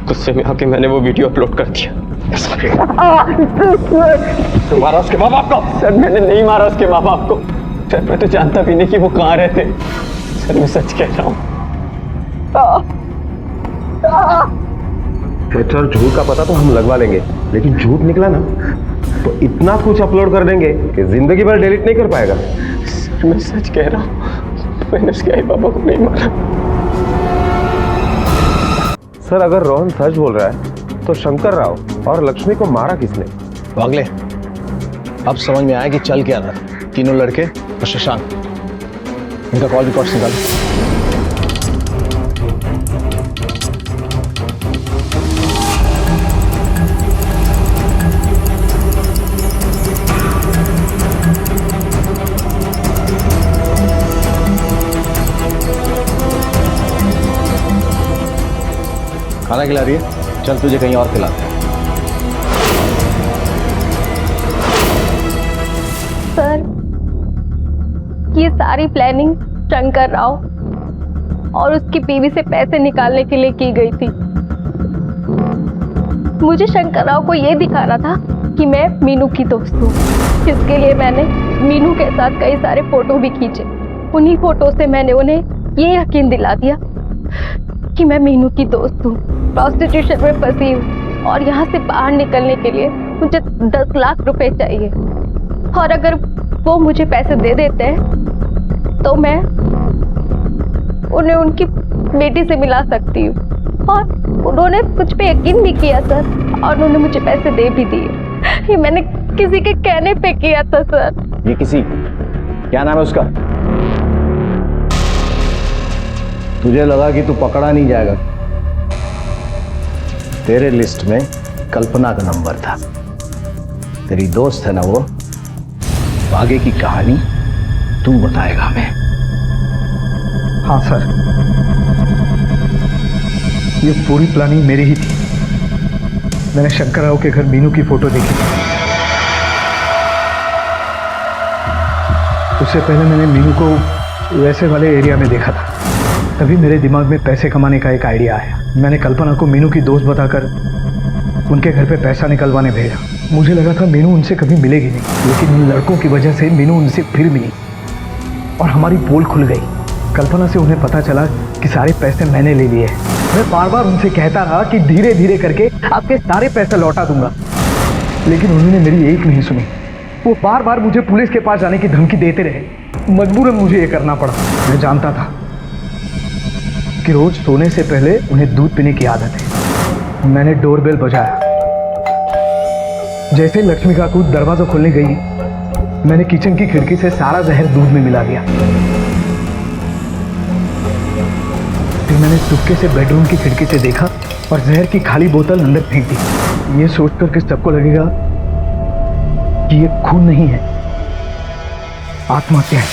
गुस्से में आके मैंने वो वीडियो अपलोड कर दिया। तो मारा उसके माँ बाप को? सर मैंने नहीं मारा उसके माँ बाप को। सर मैं तो जानता भी नहीं कि वो कहाँ रहते। सर मैं सच कह रहा हूँ। सर झूठ का पता तो हम लगवा लेंगे, लेकिन झूठ निकला ना तो इतना कुछ अपलोड कर देंगे कि जिंदगी भर डिलीट नहीं कर पाएगा। सर मैं सच कह रहा हूँ, मैंने उसके आई बाबा को नहीं मारा। सर अगर रोहन सच बोल रहा है तो शंकर राव और लक्ष्मी को मारा किसने? वागले, अब समझ में आया कि चल क्या रहा था। तीनों लड़के और शशांक, इनका कॉल रिकॉर्ड निकाल। खाना खिला रही है? चल तुझे कहीं और खिलाते हैं। सर ये सारी प्लानिंग शंकर राव और उसकी बीवी से पैसे निकालने के लिए की गई थी। मुझे शंकर राव को ये दिखाना था कि मैं मीनू की दोस्त हूँ, जिसके लिए मैंने मीनू के साथ कई सारे फोटो भी खींचे। उन्हीं फोटो से मैंने उन्हें ये यकीन दिला दिया कि मैं मीनू की दोस्त हूँ, प्रोस्टिट्यूशन में फंसी हूँ और यहाँ से बाहर निकलने के लिए मुझे 10 लाख रुपए चाहिए। और अगर वो मुझे पैसे दे देते हैं तो मैं उन्हें उनकी बेटी से मिला सकती हूँ। और उन्होंने मुझ पे यकीन भी किया सर, और उन्होंने मुझे पैसे दे भी दिए। ये मैंने किसी के कहने पे किया था सर। ये किसी, क्या नाम है उसका? तुझे लगा कि तू पकड़ा नहीं जाएगा। तेरे लिस्ट में कल्पना का नंबर था। तेरी दोस्त है ना वो। आगे की कहानी तू बताएगा हमें। हाँ सर, ये पूरी प्लानिंग मेरी ही थी। मैंने शंकर राव के घर मीनू की फोटो देखी। उससे पहले मैंने मीनू को वैसे वाले एरिया में देखा था। तभी मेरे दिमाग में पैसे कमाने का एक आइडिया आया। मैंने कल्पना को मीनू की दोस्त बताकर उनके घर पे पैसा निकलवाने भेजा। मुझे लगा था मीनू उनसे कभी मिलेगी नहीं, लेकिन इन लड़कों की वजह से मीनू उनसे फिर मिली और हमारी पोल खुल गई। कल्पना से उन्हें पता चला कि सारे पैसे मैंने ले लिए। मैं बार बार उनसे कहता रहा कि धीरे धीरे करके आपके सारे पैसे लौटा दूंगा, लेकिन उन्होंने मेरी एक नहीं सुनी। वो बार बार मुझे पुलिस के पास जाने की धमकी देते रहे। मजबूरन मुझे ये करना पड़ा। मैं जानता था कि रोज सोने से पहले उन्हें दूध पीने की आदत है। मैंने डोरबेल बजाया। जैसे लक्ष्मी का दूध दरवाजा खोलने गई, मैंने किचन की खिड़की से सारा जहर दूध में मिला दिया। फिर मैंने चुपके से बेडरूम की खिड़की से देखा और जहर की खाली बोतल अंदर फेंक दी। ये सोचकर कि सबको लगेगा कि ये खून नहीं है, आत्महत्या है।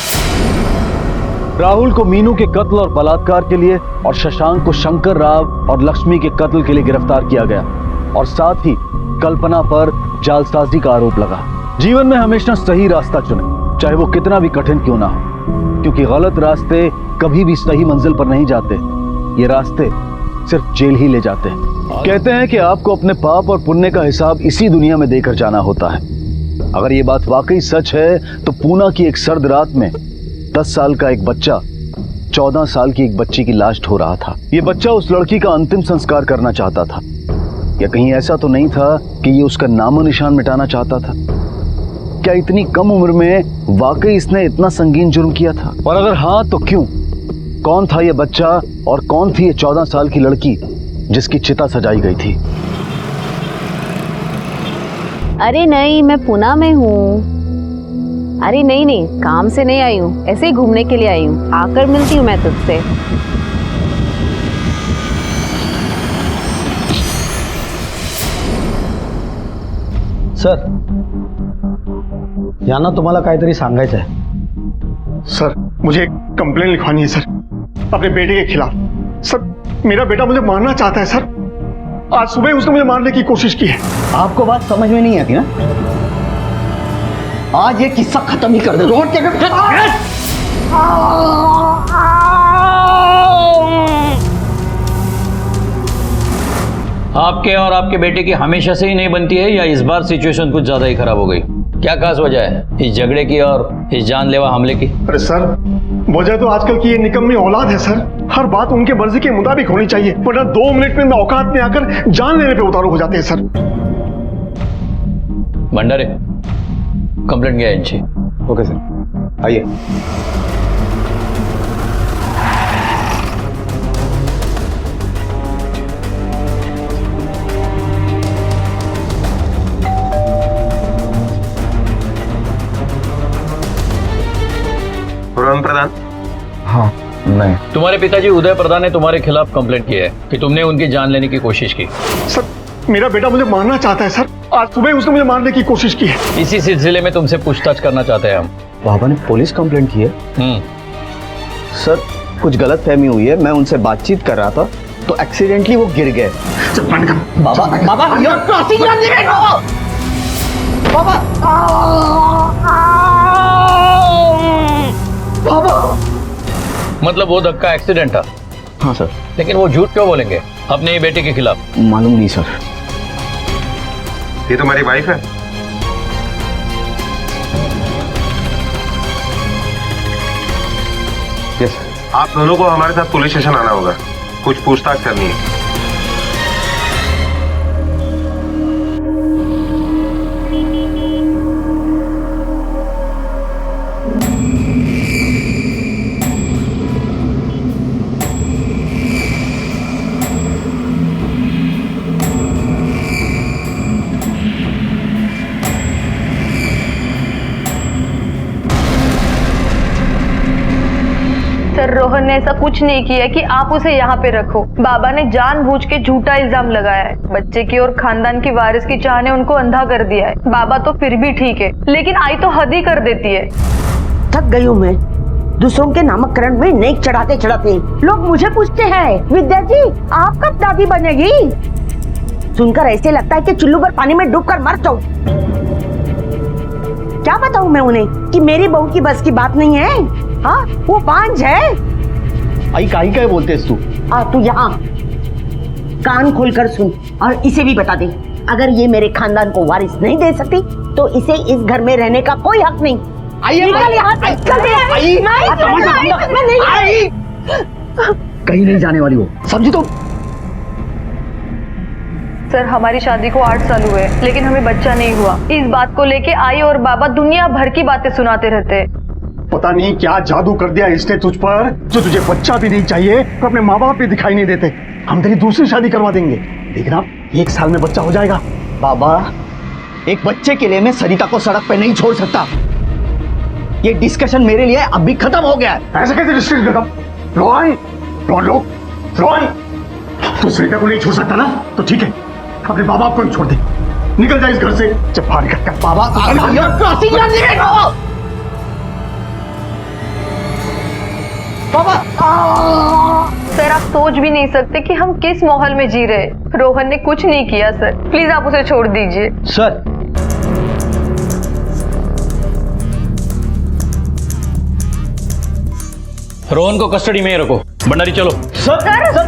राहुल को मीनू के कत्ल और बलात्कार के लिए और शशांक को शंकर राव और लक्ष्मी के कत्ल के लिए गिरफ्तार किया गया और साथ ही कल्पना पर जालसाजी का आरोप लगा। जीवन में हमेशा सही रास्ता चुने, चाहे वो कितना भी कठिन क्यों ना हो, क्योंकि गलत रास्ते कभी भी सही मंजिल पर नहीं जाते। ये रास्ते सिर्फ जेल ही ले जाते हैं। कहते हैं कि आपको अपने पाप और पुण्य का हिसाब इसी दुनिया में देकर जाना होता है। अगर ये बात वाकई सच है तो पूना की एक सर्द रात में 10 साल का एक बच्चा 14 साल की एक बच्ची की लाश ढो रहा था। ये बच्चा उस लड़की का अंतिम संस्कार करना चाहता था, या कहीं ऐसा तो नहीं था कि ये उसका नामो निशान मिटाना चाहता था? क्या इतनी कम उम्र में वाकई इसने इतना संगीन जुर्म किया था? और अगर हाँ तो क्यों? कौन था ये बच्चा और कौन थी ये 14 साल की लड़की जिसकी चिता सजाई गई थी? अरे नहीं, मैं पूना में हूँ। अरे नहीं नहीं, काम से नहीं आई हूँ, ऐसे ही घूमने के लिए आई हूँ। आकर मिलती हूँ मैं तुझसे। सर, यांना तुम्हाला काहीतरी सांगायचं आहे। सर, मुझे एक कंप्लेन लिखवानी है सर, अपने बेटे के खिलाफ। सर, मेरा बेटा मुझे मारना चाहता है सर। आज सुबह उसने मुझे मारने की कोशिश की है। आपको बात समझ में नहीं आती ना? आज ये किस्सा खत्म ही कर दे। रोड के आपके और आपके बेटे की हमेशा से ही नहीं बनती है या इस बार सिचुएशन कुछ ज्यादा ही खराब हो गई? क्या खास वजह है इस झगड़े की और इस जानलेवा हमले की? अरे सर, वजह तो आजकल की ये निकम्मी औलाद है सर। हर बात उनके मर्जी के मुताबिक होनी चाहिए, वरना 2 मिनट में औकात में आकर जान लेने पे उतारू हो जाते हैं सर। भंडारे, कंप्लेंट किया इनसे। ओके सर, आइए। रोहन प्रधान? हाँ, नहीं। तुम्हारे पिताजी उदय प्रधान ने तुम्हारे खिलाफ कंप्लेंट की है कि तुमने उनकी जान लेने की कोशिश की। सर, मेरा बेटा मुझे मारना चाहता है सर। आज सुबह उसने मुझे मारने की कोशिश की है। इसी सिलसिले में तुमसे पूछताछ करना चाहते हैं हम। बाबा ने पुलिस कंप्लेंट की है? सर, कुछ गलतफहमी हुई है। मैं उनसे बातचीत कर रहा था तो एक्सीडेंटली वो गिर गए। बाबा, बाबा, you're crossing your limit, बाबा। बाबा, मतलब वो धक्का एक्सीडेंट था? हाँ सर। लेकिन वो झूठ क्यों बोलेंगे अपने ही बेटे के खिलाफ? मालूम नहीं सर। ये तुम्हारी वाइफ है? यस। आप दोनों को हमारे साथ पुलिस स्टेशन आना होगा, कुछ पूछताछ करनी है। सर, रोहन ने ऐसा कुछ नहीं किया कि आप उसे यहाँ पे रखो। बाबा ने जानबूझ के झूठा इल्जाम लगाया है। बच्चे की और खानदान की वारिस की चाह ने उनको अंधा कर दिया है। बाबा तो फिर भी ठीक है, लेकिन आई तो हद ही कर देती है। थक गई हूँ मैं दूसरों के नामकरण में नेक चढ़ाते चढ़ाते। लोग मुझे पूछते हैं, विद्या जी आप कब दादी बनेगी? सुनकर ऐसे लगता है कि चुल्लू पर पानी में डूब कर मर जाऊं। क्या बताऊं मैं उन्हें कि मेरी बहू की बस की बात नहीं है? हाँ, वो बांझ है। आई काई क्या बोलते तू? तू यहाँ कान खोलकर सुन और इसे भी बता दे, अगर ये मेरे खानदान को वारिस नहीं दे सकती तो इसे इस घर में रहने का कोई हक नहीं। निकल यहाँ से। कहीं नहीं जाने वाली वो, समझी तुम? सर, हमारी शादी को 8 साल हुए, लेकिन हमें बच्चा नहीं हुआ। इस बात को लेके आई और बाबा दुनिया भर की बातें सुनाते रहते हैं। पता नहीं क्या जादू कर दिया इसने तुझ पर, जो तुझे बच्चा भी नहीं चाहिए तो अपने माँ बाप भी दिखाई नहीं देते। हम तेरी दूसरी शादी करवा देंगे, देखना 1 साल में बच्चा हो जाएगा। बाबा, एक बच्चे के लिए मैं सरिता को सड़क पे नहीं छोड़ सकता। ये डिस्कशन मेरे लिए अब भी खत्म हो गया है। ऐसे कैसे डिस्कशन खत्म? रोहन, रोहन, तू सरिता को नहीं छोड़ सकता ना? तो ठीक है, अपने माँ बाप को ही छोड़ दे। निकल जा इस घर से। जब बाहर निकल कर बाबा, सर, आप सोच भी नहीं सकते कि हम किस माहौल में जी रहे। रोहन ने कुछ नहीं किया सर, प्लीज आप उसे छोड़ दीजिए। सर, रोहन को कस्टडी में ही रखो। भंडारी चलो। सर,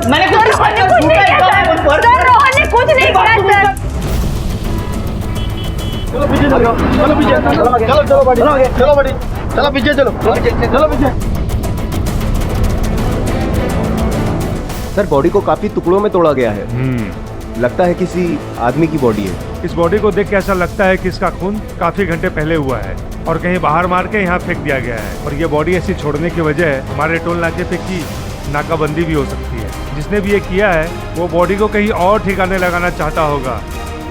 मैंने रोहन ने कुछ नहीं किया सर। सर, रोहन ने कुछ नहीं किया सर। चलो पीछे चलो। सर, बॉडी को काफी टुकड़ों में तोड़ा गया है। लगता है किसी आदमी की बॉडी है। इस बॉडी को देख के ऐसा लगता है कि इसका खून काफी घंटे पहले हुआ है और कहीं बाहर मार के यहाँ फेंक दिया गया है। और ये बॉडी ऐसी छोड़ने की वजह हमारे टोल नाके पे की नाकाबंदी भी हो सकती है। जिसने भी ये किया है वो बॉडी को कहीं और ठिकाने लगाना चाहता होगा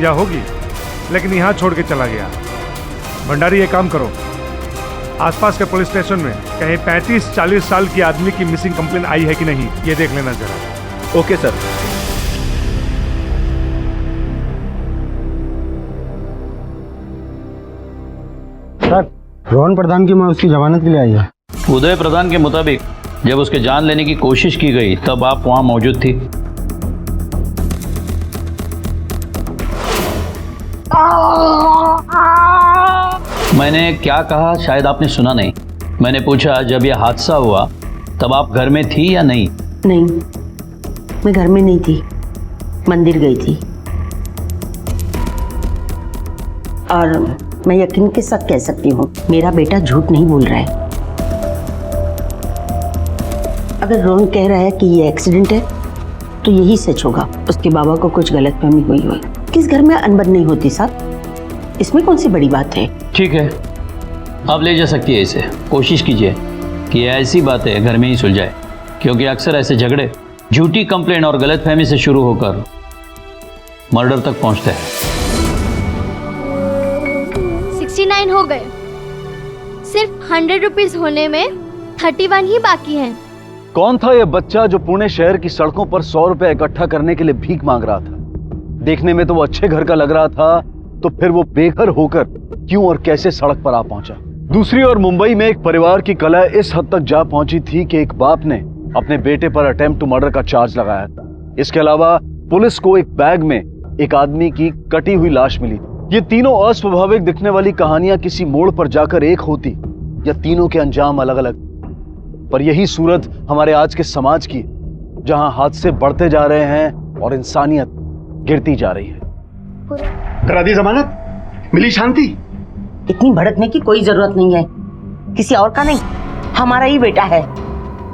या होगी, लेकिन यहाँ छोड़ के चला गया। भंडारी, ये काम करो, आसपास के पुलिस स्टेशन में कहीं 35-40 साल की आदमी की मिसिंग कंप्लेन आई है कि नहीं, ये देख लेना जरा। Okay sir. सर, रोहन प्रधान की मां उसकी जमानत के लिए आई है। उदय प्रधान के मुताबिक जब उसके जान लेने की कोशिश की गई तब आप वहां मौजूद थी। मैंने क्या कहा शायद आपने सुना नहीं। मैंने पूछा जब यह हादसा हुआ तब आप घर में थी या नहीं? नहीं, मैं घर में नहीं थी, मंदिर गई थी। और मैं यकीन के साथ कह सकती हूँ मेरा बेटा झूठ नहीं बोल रहा है। अगर रोहन कह रहा है कि ये एक्सीडेंट है तो यही सच होगा। उसके बाबा को कुछ गलतफहमी हुई है। किस घर में अनबन नहीं होती साहब, इसमें कौन सी बड़ी बात है। ठीक है, आप ले जा सकती है इसे। कोशिश कीजिए कि ऐसी बातें घर में ही सुलझाए, क्योंकि अक्सर ऐसे झगड़े झूठी कंप्लेंट और गलतफहमी से शुरू होकर मर्डर तक पहुंचते हैं। 69 हो गए। सिर्फ 100 रुपीज होने में 31 ही बाकी हैं। कौन था यह बच्चा जो पुणे शहर की सड़कों पर 100 रुपए इकट्ठा करने के लिए भीख मांग रहा था? देखने में तो वो अच्छे घर का लग रहा था, तो फिर वो बेघर होकर क्यों और कैसे सड़क पर आ पहुंचा? दूसरी ओर मुंबई में एक परिवार की कला इस हद तक जा पहुंची थी कि एक बाप ने अपने बेटे पर अटेम्प्ट टू मर्डर का चार्ज लगाया था। इसके अलावा पुलिस को एक बैग में एक आदमी की कटी हुई लाश मिली। ये तीनों अस्वाभाविक दिखने वाली कहानियां किसी मोड़ पर जाकर एक होती या तीनों के अंजाम अलग अलग। पर यही सूरत हमारे आज के समाज की, जहां हादसे बढ़ते जा रहे हैं और इंसानियत गिरती जा रही है। करा दी जमानत, मिली शांति। इतनी भड़कने की कोई जरूरत नहीं है, किसी और का नहीं, हमारा ही बेटा है।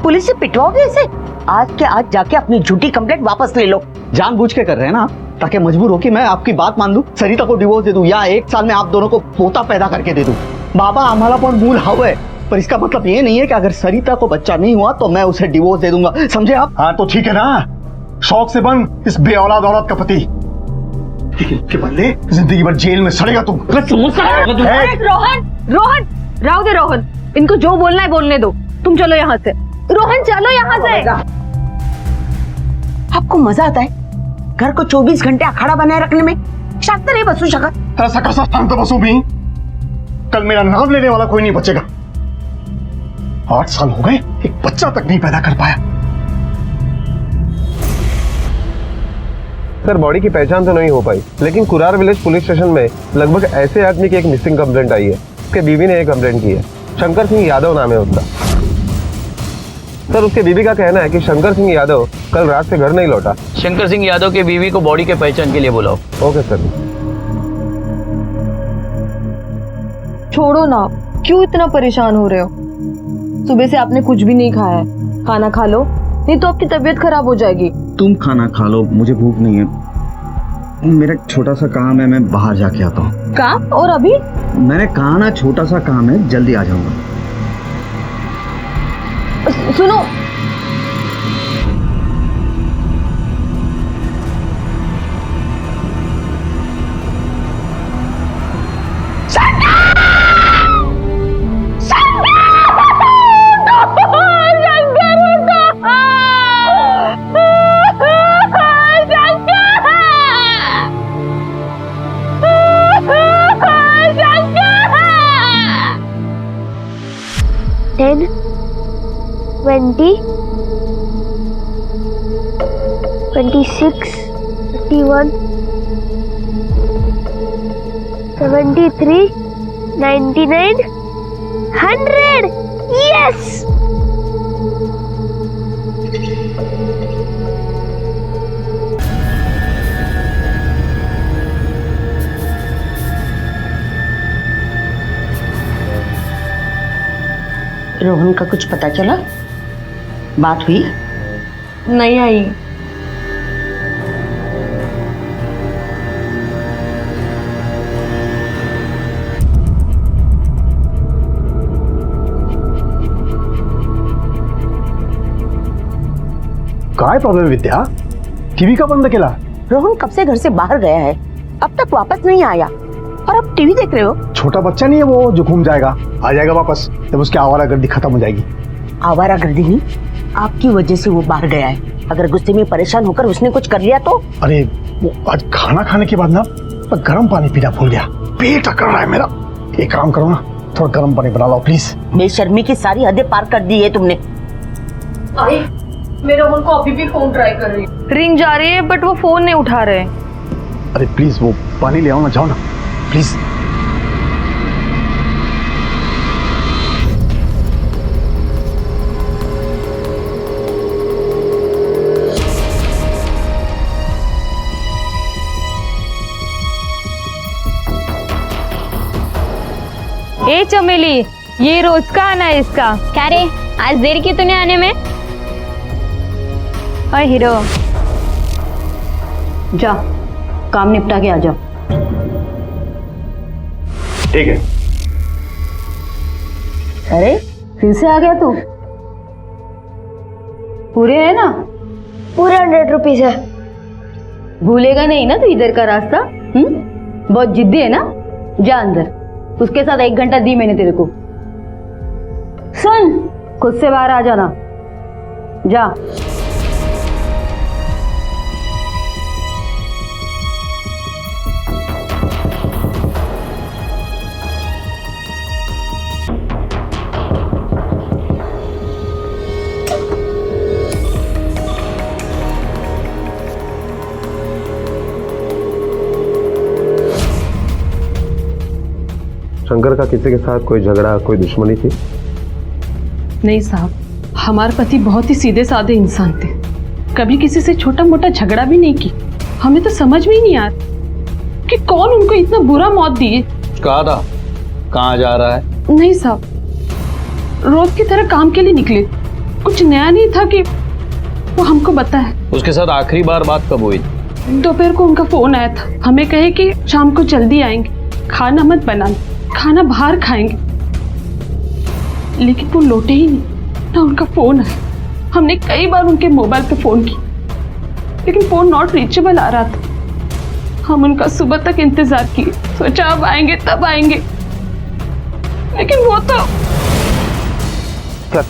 पुलिस से पिटवाओगे इसे? आज के आज जाके अपनी झूठी कंप्लेंट वापस ले लो। जानबूझ के कर रहे हैं ना, ताकि मजबूर हो कि मैं आपकी बात मान लूं, सरिता को डिवोर्स दे दूं या 1 साल में आप दोनों को पोता पैदा करके दे दूं। बाबा आम्हाला पण मूल हवं है, पर इसका मतलब ये नहीं है कि अगर सरिता को बच्चा नहीं हुआ तो मैं उसे डिवोर्स दे दूंगा, समझे आप? हाँ तो ठीक है ना, शौक से बन इस बेऔलाद औरत का पति, के बदले जिंदगी भर जेल में सड़ेगा तुम। रोहन, रोहन, राव दे रोहन, इनको जो बोलना है बोलने दो। तुम चलो यहाँ से। रोहन चलो यहाँ से। आपको मजा आता है घर को 24 घंटे अखाड़ा बनाए रखने में? शांत नहीं बसू शकत। ऐसा कैसा शांत बसू भी? कल मेरा नाम लेने वाला कोई नहीं बचेगा। 8 साल हो गए, एक बच्चा तक नहीं पैदा कर पाया। सर बॉडी की पहचान तो नहीं हो पाई, लेकिन कुरार विलेज पुलिस स्टेशन में लगभग ऐसे आदमी की एक मिसिंग कंप्लेंट आई है। उसके बीवी ने एक कंप्लेंट की है। शंकर सिंह यादव नाम है उसका। सर उसके बीवी का कहना है कि शंकर सिंह यादव कल रात से घर नहीं लौटा। शंकर सिंह यादव के बीवी को बॉडी के पहचान के लिए बुलाओ। Okay sir. छोड़ो ना, क्यों इतना परेशान हो रहे हो? सुबह से आपने कुछ भी नहीं खाया है, खाना खा लो, नहीं तो आपकी तबीयत खराब हो जाएगी। तुम खाना खा लो, मुझे भूख नहीं है। मेरा छोटा सा काम है, मैं बाहर जाके आता हूँ। काम? और अभी? मैंने कहा ना छोटा सा काम है, जल्दी आ जाऊंगा। सुनो, Ten, 20, 26, 31, 73, 99, 100. Yes! रोहन का कुछ पता चला? बात हुई? नहीं आई। काय प्रॉब्लेम विद्या? टीवी का बंद केला? रोहन कब से घर से बाहर गया है, अब तक वापस नहीं आया, और अब टीवी देख रहे हो? छोटा बच्चा नहीं है वो जो घूम जाएगा, आ जाएगा वापस जब उसकी आवारागर्दी खत्म हो जाएगी। आवारागर्दी नहीं, आपकी वजह से वो बाहर गया है। अगर गुस्से में परेशान होकर उसने कुछ कर लिया तो? अरे वो आज खाना खाने के बाद ना मैं गर्म पानी पीना भूल गया, पेट अकड़ रहा है मेरा। एक काम करो ना, थोड़ा गर्म पानी बना लो प्लीज। बेशर्मी की सारी हदें पार कर दी है तुमने। मेरा उनको अभी भी फोन ट्राई कर रही है, रिंग जा रही है बट वो फोन नहीं उठा रहे। अरे प्लीज वो पानी ले आओ ना, जाओ ना प्लीज। चमेली, ये रोज का आना है इसका। क्या रे, आज देर की तूने आने में? और हीरो, जा काम निपटा के आ जा। ठीक है। अरे फिर से आ गया तू? पूरे है ना? पूरे 100 रुपीज है। भूलेगा नहीं ना तू इधर का रास्ता? बहुत जिद्दी है ना? जा अंदर, उसके साथ 1 घंटा दी मैंने तेरे को। सुन, खुद से बाहर आ जाना, जा। शंकर का किसी के साथ कोई झगड़ा, कोई दुश्मनी थी? नहीं साहब, हमारे पति बहुत ही सीधे साधे इंसान थे, कभी किसी से छोटा मोटा झगड़ा भी नहीं की। हमें तो समझ में ही नहीं आया कि कौन उनको इतना बुरा मौत दिए। कहा था कहाँ जा रहा है? नहीं साहब, रोज की तरह काम के लिए निकले, कुछ नया नहीं था कि वो हमको बताया। उसके साथ आखिरी बार बात कब हुई? दोपहर को उनका फोन आया था, हमें कहे कि शाम को जल्दी आएंगे, खाना मत बनाना, खाना बाहर खाएंगे। लेकिन वो लौटे ही नहीं, ना उनका फोन आया। हमने कई बार उनके मोबाइल पे फोन की, लेकिन फोन नॉट रीचेबल आ रहा था। हम उनका सुबह तक इंतजार किए, सोचा अब आएंगे तब आएंगे, लेकिन वो तो। सर,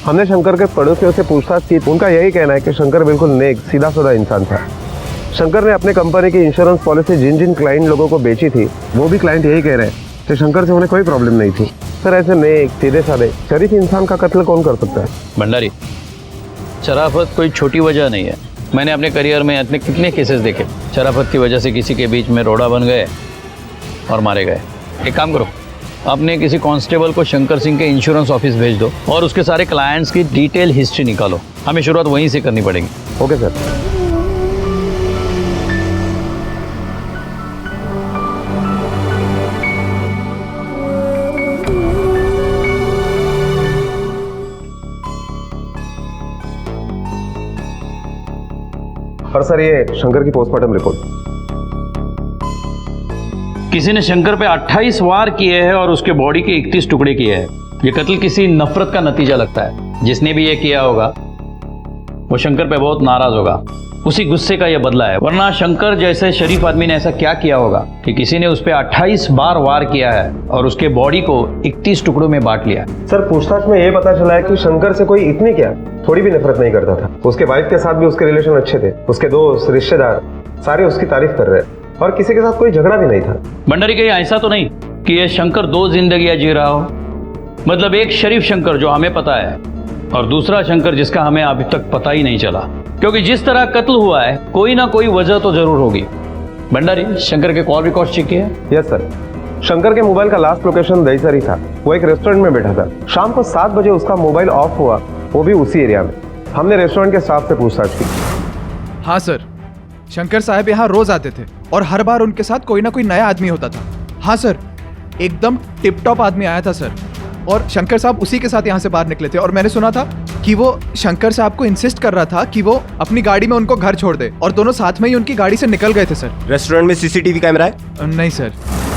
हमने शंकर के पड़ोसियों से पूछताछ की, उनका यही कहना है कि शंकर बिल्कुल नेक, सीधा साधा इंसान था। शंकर ने अपने कंपनी की इंश्योरेंस पॉलिसी जिन जिन क्लाइंट लोगों को बेची थी, वो भी क्लाइंट यही कह रहे हैं कि शंकर से उन्हें कोई प्रॉब्लम नहीं थी। सर, ऐसे नेक, सीधे साधे, शरीफ इंसान का कत्ल कौन कर सकता है? भंडारी, शराफत कोई छोटी वजह नहीं है। मैंने अपने करियर में इतने कितने केसेस देखे, शराफत की वजह से किसी के बीच में रोड़ा बन गए और मारे गए। एक काम करो, अपने किसी कांस्टेबल को शंकर सिंह के इंश्योरेंस ऑफिस भेज दो और उसके सारे क्लाइंट्स की डिटेल हिस्ट्री निकालो। हमें शुरुआत वहीं से करनी पड़ेगी। Okay sir. और सर, ये शंकर की पोस्टमार्टम रिपोर्ट। किसी ने शंकर पे 28 वार किए हैं और उसके बॉडी के 31 टुकड़े किए हैं। ये कत्ल किसी नफरत का नतीजा लगता है। जिसने भी ये किया होगा वो शंकर पे बहुत नाराज होगा, उसी गुस्से का ये बदला है। वरना शंकर जैसे शरीफ आदमी ने ऐसा क्या किया होगा कि किसी ने उस पे 28 बार वार किया है और उसके बॉडी को 31 टुकड़ों में बांट लिया। सर, पूछताछ में ये पता चला है कि शंकर से कोई इतनी क्या थोड़ी भी नफरत नहीं करता था। उसके वाइफ के साथ भी उसके रिलेशन अच्छे थे, उसके दोस्त रिश्तेदार सारे उसकी तारीफ कर रहे हैं और किसी के साथ कोई झगड़ा भी नहीं था। भंडारी, कहीं ऐसा तो नहीं कि ये शंकर 2 जिंदगियां जी रहा हो? मतलब एक शरीफ शंकर जो हमें पता है और दूसरा शंकर जिसका हमें अभी तक पता ही नहीं चला। क्योंकि जिस तरह कत्ल हुआ है कोई ना कोई वजह तो जरूर होगी। भंडारी, शंकर के कॉल रिकॉर्ड चेक किए? Yes sir. शंकर के मोबाइल का लास्ट लोकेशन दहीसर ही था। वो एक रेस्टोरेंट में बैठा था। शाम को 7 बजे उसका मोबाइल ऑफ हुआ, वो भी उसी एरिया में। हमने रेस्टोरेंट के स्टाफ से पूछताछ की। हाँ सर, शंकर साहब यहाँ रोज आते थे और हर बार उनके साथ कोई ना कोई नया आदमी होता था। हाँ सर, एकदम टिप टॉप आदमी आया था सर, और शंकर साहब उसी के साथ यहाँ से बाहर निकले थे। और मैंने सुना था कि वो शंकर साहब को इंसिस्ट कर रहा था कि वो अपनी गाड़ी में उनको घर छोड़ दे, और दोनों साथ में ही उनकी गाड़ी से निकल गए थे सर। रेस्टोरेंट में सीसीटीवी कैमरा है? नहीं सर।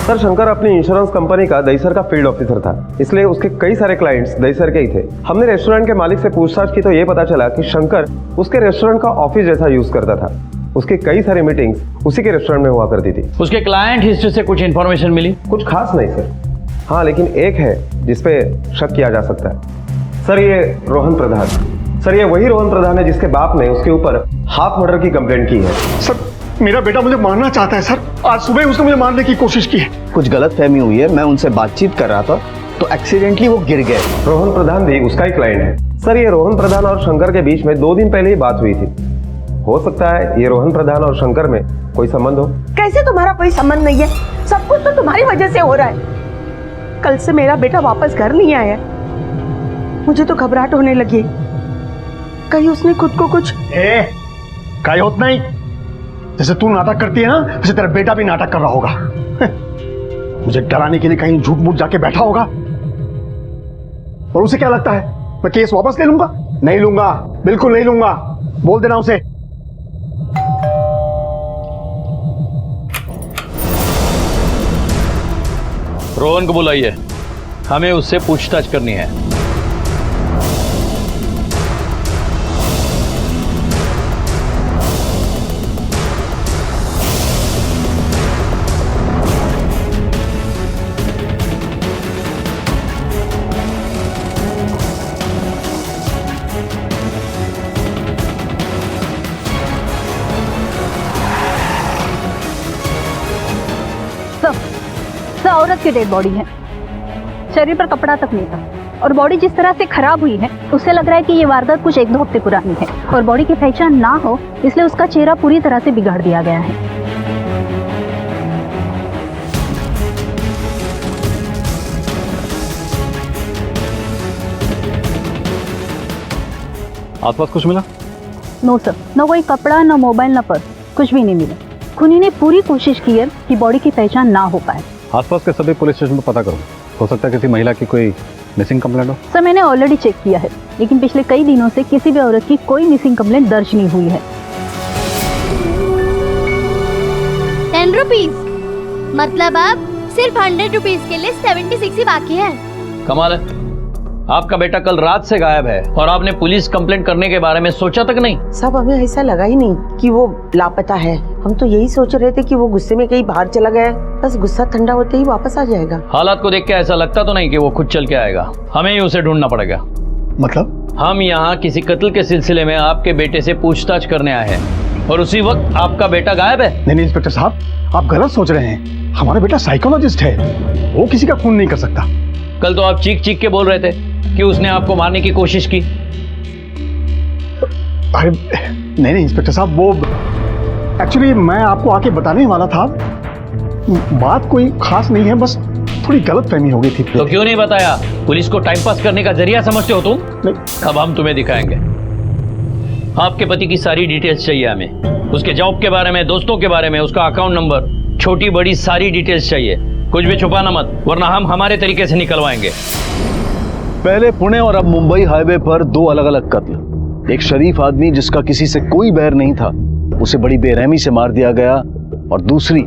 सर, शंकर अपनी इंश्योरेंस कंपनी का दहीसर का फील्ड ऑफिसर था, इसलिए उसके कई सारे क्लाइंट्स दहीसर के ही थे। हमने रेस्टोरेंट के मालिक से पूछताछ की तो ये पता चला कि शंकर उसके रेस्टोरेंट का ऑफिस जैसा यूज करता था। उसकी कई सारी मीटिंग्स उसी के रेस्टोरेंट में हुआ करती थी। उसके क्लाइंट हिस्ट्री से कुछ इन्फॉर्मेशन मिली? कुछ खास नहीं सर। हाँ, लेकिन एक है जिसपे शक किया जा सकता है। सर, ये रोहन प्रधान। सर, ये वही रोहन प्रधान है जिसके बाप ने उसके ऊपर हाफ मर्डर की कंप्लेंट की है। सर, मेरा बेटा मुझे मारना चाहता है सर। आज सुबह उसने मुझे मारने की कोशिश की है। कुछ गलतफहमी हुई है, मैं उनसे बातचीत कर रहा था तो एक्सीडेंटली वो गिर गए। रोहन प्रधान भी उसका ही क्लाइंट है। सर, ये रोहन प्रधान और शंकर के बीच में 2 दिन पहले ही बात हुई थी। हो सकता है ये रोहन प्रधान और शंकर में कोई संबंध हो। कैसे तुम्हारा कोई संबंध नहीं है? सब कुछ तो तुम्हारी वजह से हो रहा है। कल से मेरा बेटा वापस घर नहीं आया, मुझे तो घबराहट होने लगी। कहीं उसने खुद को कुछ काय होत नहीं। जैसे तू नाटक करती है ना, वैसे तेरा बेटा भी नाटक कर रहा होगा। मुझे डराने के लिए कहीं झूठ मूठ जाके बैठा होगा। और उसे क्या लगता है मैं केस वापस ले लूंगा? नहीं लूंगा, बिल्कुल नहीं लूंगा। बोल देना उसे। रोहन को बुलाइए, हमें उससे पूछताछ करनी है। औरत की डेड बॉडी है, शरीर पर कपड़ा तक नहीं था और बॉडी जिस तरह से खराब हुई है उससे लग रहा है कि ये वारदात कुछ 1-2 हफ्ते पुरानी है और बॉडी की पहचान ना हो इसलिए उसका चेहरा पूरी तरह से बिगाड़ दिया गया है। आसपास कुछ मिला? नो सर, न कोई कपड़ा, न मोबाइल, न पर्स, कुछ भी नहीं मिला। खूनी ने पूरी कोशिश की है कि बॉडी की पहचान ना हो पाए। आसपास के सभी पुलिस स्टेशन पर पता करो, हो सकता है किसी महिला की कोई मिसिंग कंप्लेंट हो। सर मैंने ऑलरेडी चेक किया है लेकिन पिछले कई दिनों से किसी भी औरत की कोई मिसिंग कंप्लेंट दर्ज नहीं हुई है। 10 रुपीज मतलब अब सिर्फ 100 रुपीज के लिए 76 ही बाकी है। कमाल है, आपका बेटा कल रात से गायब है और आपने पुलिस कंप्लेंट करने के बारे में सोचा तक नहीं। सब हमें ऐसा लगा ही नहीं कि वो लापता है। हम तो यही सोच रहे थे कि वो गुस्से में कहीं बाहर चला गया, बस गुस्सा ठंडा होते ही वापस आ जाएगा। हालात को देख के ऐसा लगता तो नहीं कि वो खुद चल के आएगा, हमें ही उसे ढूंढना पड़ेगा। मतलब? हम यहाँ किसी कत्ल के सिलसिले में आपके बेटे से पूछताछ करने आए हैं और उसी वक्त आपका बेटा गायब है। नहीं इंस्पेक्टर साहब, आप गलत सोच रहे हैं। हमारा बेटा साइकोलॉजिस्ट है, वो किसी का खून नहीं कर सकता। कल तो आप चीख चीख के बोल रहे थे कि उसने आपको मारने की कोशिश की। अरे नहीं इंस्पेक्टर साहब, वो एक्चुअली मैं आपको आके बताने वाला था। बात कोई खास नहीं है, बस थोड़ी गलतफहमी हो गई थी। तो क्यों नहीं बताया? पुलिस को टाइम पास करने का जरिया समझते हो तुम? नहीं। अब हम तुम्हें दिखाएंगे। आपके पति की सारी डिटेल्स चाहिए हमें, उसके जॉब के बारे में, दोस्तों के बारे में, उसका अकाउंट नंबर, छोटी बड़ी सारी डिटेल्स चाहिए। कुछ भी छुपाना मत, वरना हम हमारे तरीके से निकलवाएंगे। पहले पुणे और अब मुंबई हाईवे पर 2 अलग अलग कत्ल। एक शरीफ आदमी जिसका किसी से कोई बैर नहीं था, उसे बड़ी बेरहमी से मार दिया गया, और दूसरी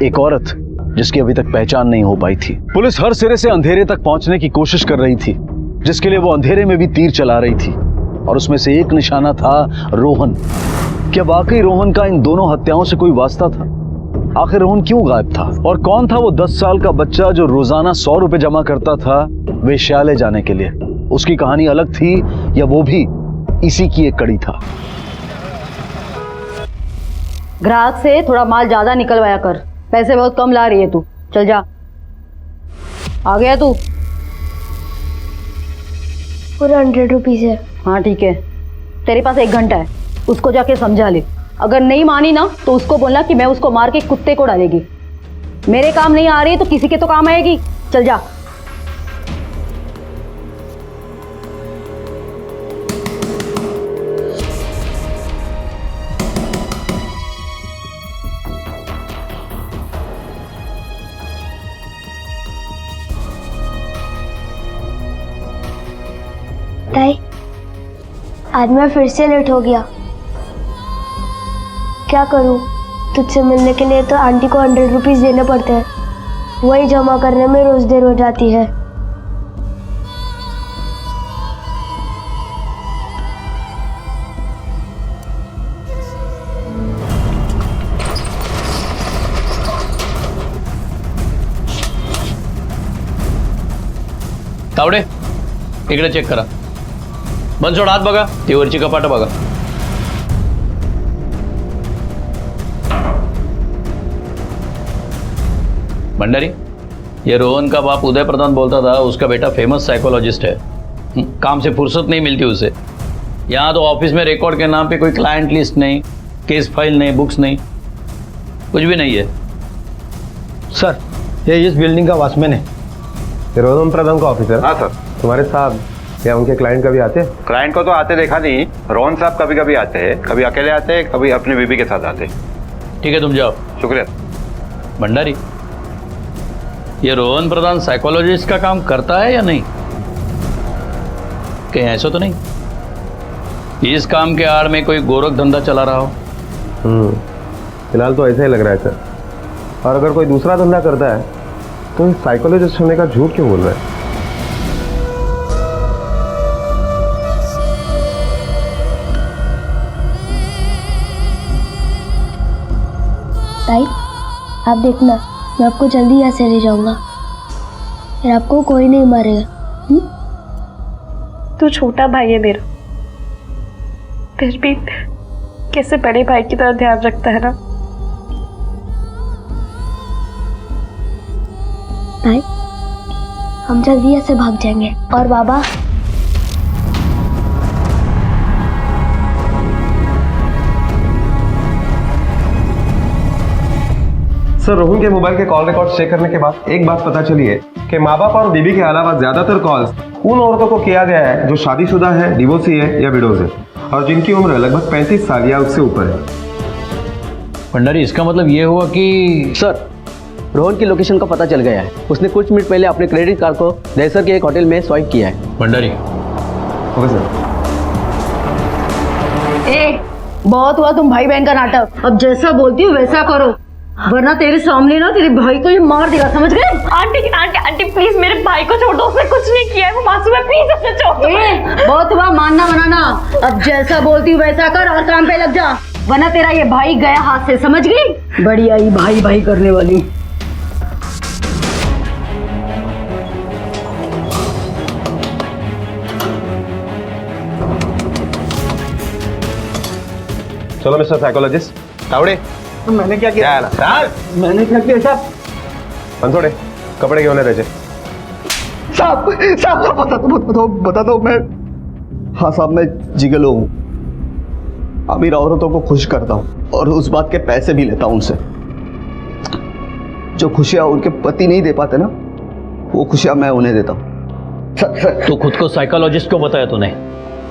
एक औरत जिसकी अभी तक पहचान नहीं हो पाई थी। पुलिस हर सिरे से अंधेरे तक पहुंचने की कोशिश कर रही थी, जिसके लिए वो अंधेरे में भी तीर चला रही थी, और उसमें से एक निशाना था रोहन। क्या वाकई रोहन का इन दोनों हत्याओं से कोई वास्ता था? आखिर रोहन क्यों गायब था? और कौन था वो 10 साल का बच्चा जो रोजाना 100 रुपए जमा करता था वेश्यालय जाने के लिए? उसकी कहानी अलग थी या वो भी इसी की एक कड़ी था? ग्राहक से थोड़ा माल ज्यादा निकलवाया कर, पैसे बहुत कम ला रही है तू। चल जा, आ गया तू? पूरा 100 रुपीज है। हाँ ठीक है, तेरे पास 1 घंटा है, उसको जाके समझा ले। अगर नहीं मानी ना तो उसको बोलना कि मैं उसको मार के कुत्ते को डालेगी। मेरे काम नहीं आ रही तो किसी के तो काम आएगी। चल जा। ताई, आज मैं फिर से लेट हो गया। क्या करूं? तुझसे मिलने के लिए तो आंटी को 100 रुपीज देने पड़ते हैं, वही जमा करने में रोज देर हो जाती है। तावडे इकडे चेक करा. बंद सोड, हात बघा, ती वरची कपाटं बघा. भंडारी, ये रोहन का बाप उदय प्रधान बोलता था उसका बेटा फेमस साइकोलॉजिस्ट है. काम से फुर्सत नहीं मिलती उसे. यहाँ तो ऑफिस में रिकॉर्ड के नाम पे कोई क्लाइंट लिस्ट नहीं, केस फाइल नहीं, बुक्स नहीं, कुछ भी नहीं है. सर, ये इस बिल्डिंग का वॉचमैन है. ये रोहन प्रधान का ऑफिस है. हाँ सर. तुम्हारे साहब या उनके क्लाइंट कभी आते हैं? क्लाइंट को तो आते देखा नहीं. रोहन साहब कभी कभी आते हैं, कभी अकेले आते हैं, कभी अपनी बीबी के साथ आते हैं. ठीक है, तुम जाओ. शुक्रिया. भंडारी, ये रोहन प्रधान साइकोलॉजिस्ट का काम करता है या नहीं? कहीं ऐसा तो नहीं इस काम के आड़ में कोई गोरख धंधा चला रहा हो? फिलहाल तो ऐसा ही लग रहा है सर। और अगर कोई दूसरा धंधा करता है तो साइकोलॉजिस्ट होने का झूठ क्यों बोल रहा है? ताई, आप देखना, मैं आपको जल्दी यहाँ से ले जाऊंगा, फिर आपको कोई नहीं मारेगा। तू छोटा भाई है मेरा, फिर भी कैसे बड़े भाई की तरह ध्यान रखता है ना। ताई, हम जल्दी यहाँ से भाग जाएंगे। और बाबा, सर, रोहन के मोबाइल के कॉल रिकॉर्ड चेक करने के बाद एक बात पता चली है कि माँ बाप और बीबी के अलावा ज्यादातर कॉल्स उन औरतों को किया गया है जो शादीशुदा है, डिवोर्सी है या विडोज है और जिनकी उम्र लगभग 35 साल या उससे ऊपर है। भंडारी, इसका मतलब ये हुआ कि सर, रोहन की लोकेशन का पता चल गया है। उसने कुछ मिनट पहले अपने क्रेडिट कार्ड को दहसर के एक होटल में स्वाइप किया है। Bhandari, okay sir. बहुत हुआ तुम भाई बहन का नाटक। अब जैसा बोलती हूँ वैसा करो, वरना तेरे सामने ना तेरे भाई को ये मार देगा, समझ गए? आंटी आंटी आंटी प्लीज मेरे भाई को छोड़ दो, उसने कुछ नहीं किया है, वो मासूम है, प्लीज उसे छोड़ दो। बहुत हुआ मानना बनाना, अब जैसा बोलती हूँ वैसा कर और काम पे लग जा, वरना तेरा ये भाई गया हाथ से, समझ गई? बड़ी आई भाई भाई करने वाली। चलो मिस्टर साइकोलॉजिस्ट, तावड़े। मैंने क्या किया? मैंने क्या किया साहब? पंसोड़े, कपड़े क्यों नहीं रहे? साहब बता दो मैं। हाँ साहब, मैं जिगलो हूँ, अमीर औरतों को खुश करता हूँ और उस बात के पैसे भी लेता हूँ उनसे। जो खुशियाँ उनके पति नहीं दे पाते ना, वो खुशियाँ मैं उन्हें देता हूँ। तो खुद को साइकोलॉजिस्ट क्यों बताया तूने?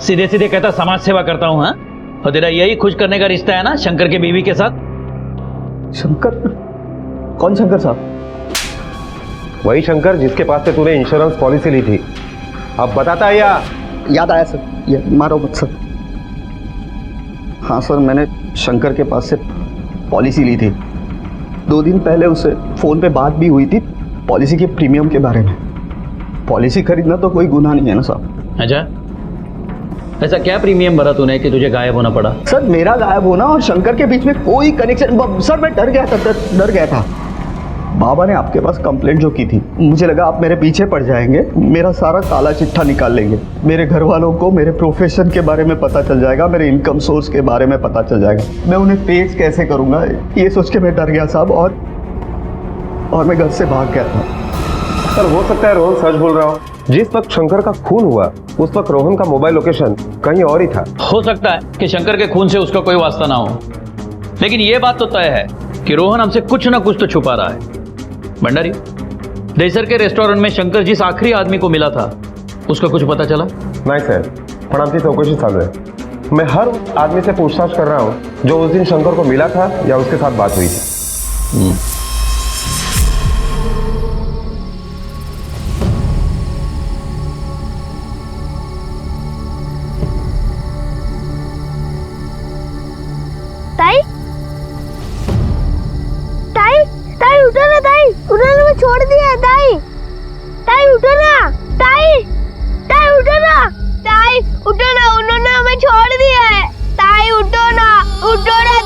सीधे सीधे कहता समाज सेवा करता हूँ। हाँ, और तेरा यही खुश करने का रिश्ता है ना शंकर के बीवी के साथ? शंकर? कौन शंकर साहब? वही शंकर जिसके पास से तूने इंश्योरेंस पॉलिसी ली थी। अब बताता है या? याद आया सर, ये मारो मत सर। हाँ सर, मैंने शंकर के पास से पॉलिसी ली थी। 2 दिन पहले उससे फोन पे बात भी हुई थी पॉलिसी के प्रीमियम के बारे में। पॉलिसी खरीदना तो कोई गुनाह नहीं है ना साहब। अच्छा, ऐसा क्या प्रीमियम भरा तूने कि तुझे गायब होना पड़ा? सर, मेरा गायब होना और शंकर के बीच में कोई कनेक्शन। सर, मैं डर गया था। बाबा ने आपके पास कंप्लेंट जो की थी, मुझे लगा आप मेरे पीछे पड़ जाएंगे, मेरा सारा काला चिट्ठा निकाल लेंगे, मेरे घर वालों को मेरे प्रोफेशन के बारे में पता चल जाएगा, मेरे इनकम सोर्स के बारे में पता चल जाएगा, मैं उन्हें फेस कैसे करूंगा, ये सोच के मैं डर गया साहब, और मैं घर से भाग गया था। सर, हो सकता है रोहन सच बोल रहा हो। जिस वक्त शंकर का खून हुआ उस वक्त रोहन का मोबाइल लोकेशन कहीं और ही था। हो सकता है कि शंकर के खून से उसका कोई वास्ता ना हो, लेकिन यह बात तो तय है कि रोहन हमसे कुछ ना कुछ तो छुपा रहा है। भंडारी, दहसर के रेस्टोरेंट में शंकर जिस आखिरी आदमी को मिला था उसका कुछ पता चला? नहीं सर, पण आमची चौकशी चालू है। मैं हर उस आदमी से पूछताछ कर रहा हूँ जो उस दिन शंकर को मिला था या उसके साथ बात हुई थी। ताई उठो ना, ताई उठो ना, मैं छोड़ दिया है। ताई उठो ना, ताई उठो ना, ताई उठो ना, उन्होंने हमें छोड़ दिया है। ताई उठो ना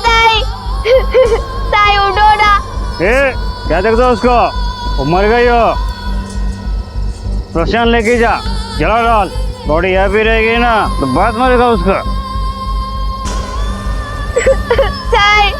ताई। ताई उठो ना। क्या देखते हो उसको? वो मर गई हो। प्रशांत लेके जा, जला डाल, बॉडी यहाँ भी रहेगी ना तो बात मरेगा उसका। ताई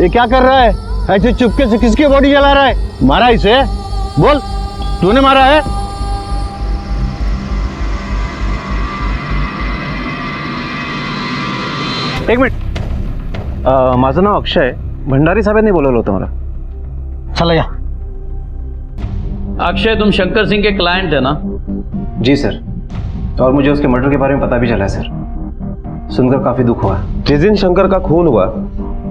ये क्या कर रहा है? ऐसे चुपके से किसकी बॉडी जला रहा है? मारा इसे? बोल, तूने मारा है? एक मिनिट, माझं नाव अक्षय आहे. भंडारी साहेबांनी बोलवलं होतं मला. चला या. अक्षय, तुम शंकर सिंह के क्लाइंट है ना? जी सर, और मुझे उसके मर्डर के बारे में पता भी चला है सर. सुनकर काफी दुख हुआ. जिस दिन शंकर का खून हुआ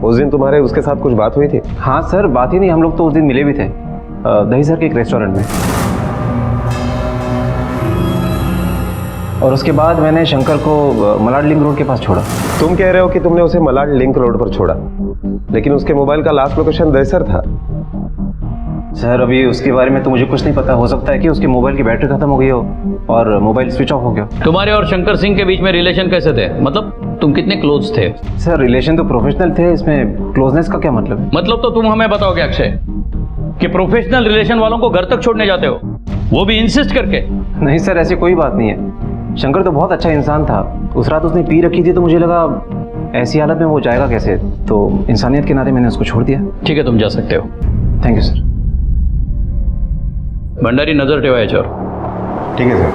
उस दिन तुम्हारे उसके साथ कुछ बात हुई थी? हाँ सर, बात ही नहीं, हम लोग तो उस दिन मिले भी थे दही सर के एक रेस्टोरेंट में. और उसके बाद मैंने शंकर को मलाड लिंक रोड के पास छोड़ा. तुम कह रहे हो कि तुमने उसे मलाड लिंक रोड पर छोड़ा, लेकिन उसके मोबाइल का लास्ट लोकेशन दहीसर था. सर अभी उसके बारे में तो मुझे कुछ नहीं पता. हो सकता है कि उसके मोबाइल की बैटरी खत्म हो गई हो और मोबाइल स्विच ऑफ हो गया. तुम्हारे और शंकर सिंह के बीच में रिलेशन कैसे थे? मतलब तुम कितने क्लोज थे? सर रिलेशन तो प्रोफेशनल थे, इसमें क्लोजनेस का क्या मतलब है? मतलब तो तुम हमें बताओगे अक्षय कि प्रोफेशनल रिलेशन वालों को घर तक छोड़ने जाते हो, वो भी इंसिस्ट करके? नहीं सर, ऐसी कोई बात नहीं है. शंकर तो बहुत अच्छा इंसान था. उस रात उसने पी रखी थी तो मुझे लगा ऐसी हालत में वो जाएगा कैसे, तो इंसानियत के नाते मैंने उसको छोड़ दिया. ठीक है, तुम जा सकते हो. Thank you sir. भंडारी, नजर ठेवा याच्यावर. ठीक है सर.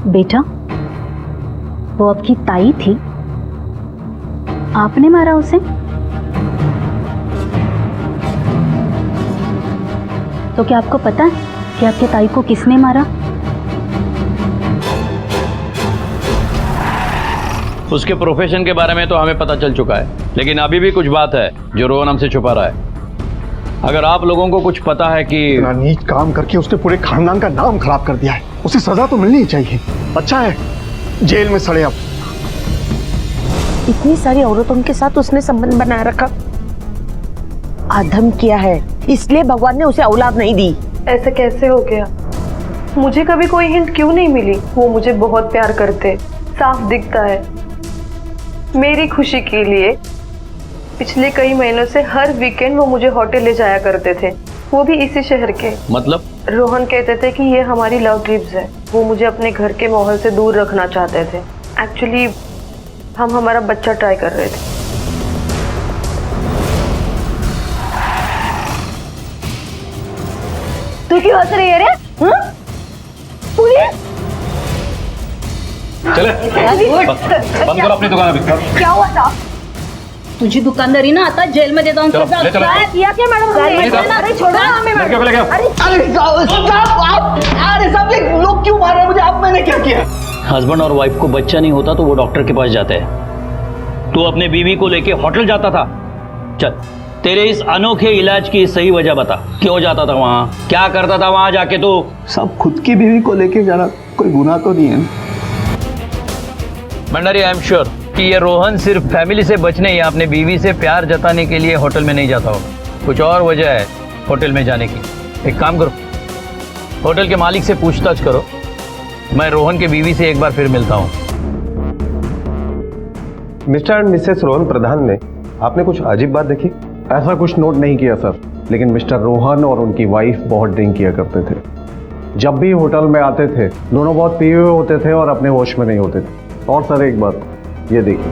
बेटा, वो आपकी ताई थी, आपने मारा उसे? तो क्या आपको पता है कि आपके ताई को किसने मारा? उसके प्रोफेशन के बारे में तो हमें पता चल चुका है, लेकिन अभी भी कुछ बात है जो रोहन हमसे छुपा रहा है. अगर आप लोगों को कुछ पता है कि नीच काम करके उसने पूरे खानदान का नाम खराब कर दिया है, उसे सजा तो मिलनी ही चाहिए. अच्छा है जेल में सड़े. अब इतनी सारी औरतों के साथ उसने संबंध बनाए रखा. आधम किया है, इसलिए भगवान ने उसे औलाद नहीं दी. ऐसा कैसे हो गया? मुझे कभी कोई हिंट क्यों नहीं मिली? वो मुझे बहुत प्यार करते, साफ दिखता है. मेरी खुशी के लिए पिछले कई महीनों से हर वीकेंड वो मुझे होटल ले जाया करते थे, वो भी इसी शहर के. मतलब? रोहन कहते थे कि ये हमारी लव ट्रिप्स है. वो मुझे अपने घर के माहौल से दूर रखना चाहते थे. एक्चुअली हम हमारा बच्चा ट्राई कर रहे थे. तू क्यों हंस रही है रे? पुलिस? चले बंद करो अपनी दुकान. अभी क्या हुआ था? तुझी दुकानदारी ना आता जेल में देता हूँ. क्या किया क्या मैडम? अरे छोड़ो हमें मैडम. अरे साहब ये लोग क्यों मार रहे हैं मुझे? अब मैंने क्या किया? हस्बैंड और वाइफ को बच्चा नहीं होता तो वो डॉक्टर के पास जाते हैं. तू अपने बीवी को लेके होटल जाता था. चल, तेरे इस अनोखे इलाज की सही वजह बता. क्यों जाता था वहाँ? क्या करता था वहाँ जाके तू? सब खुद की बीवी को लेके जाना कोई गुनाह तो नहीं है. भंडारी, आई एम श्योर कि ये रोहन सिर्फ फैमिली से बचने या अपने बीवी से प्यार जताने के लिए होटल में नहीं जाता होगा. कुछ और वजह है होटल में जाने की. एक काम करो, होटल के मालिक से पूछताछ करो. मैं रोहन के बीवी से एक बार फिर मिलता हूँ. मिस्टर एंड मिसेस रोहन प्रधान ने आपने कुछ अजीब बात देखी? ऐसा कुछ नोट नहीं किया सर, लेकिन मिस्टर रोहन और उनकी वाइफ बहुत ड्रिंक किया करते थे. जब भी होटल में आते थे दोनों बहुत पिए हुए होते थे और अपने होश में नहीं होते थे. और सर एक बात, ये देखिए.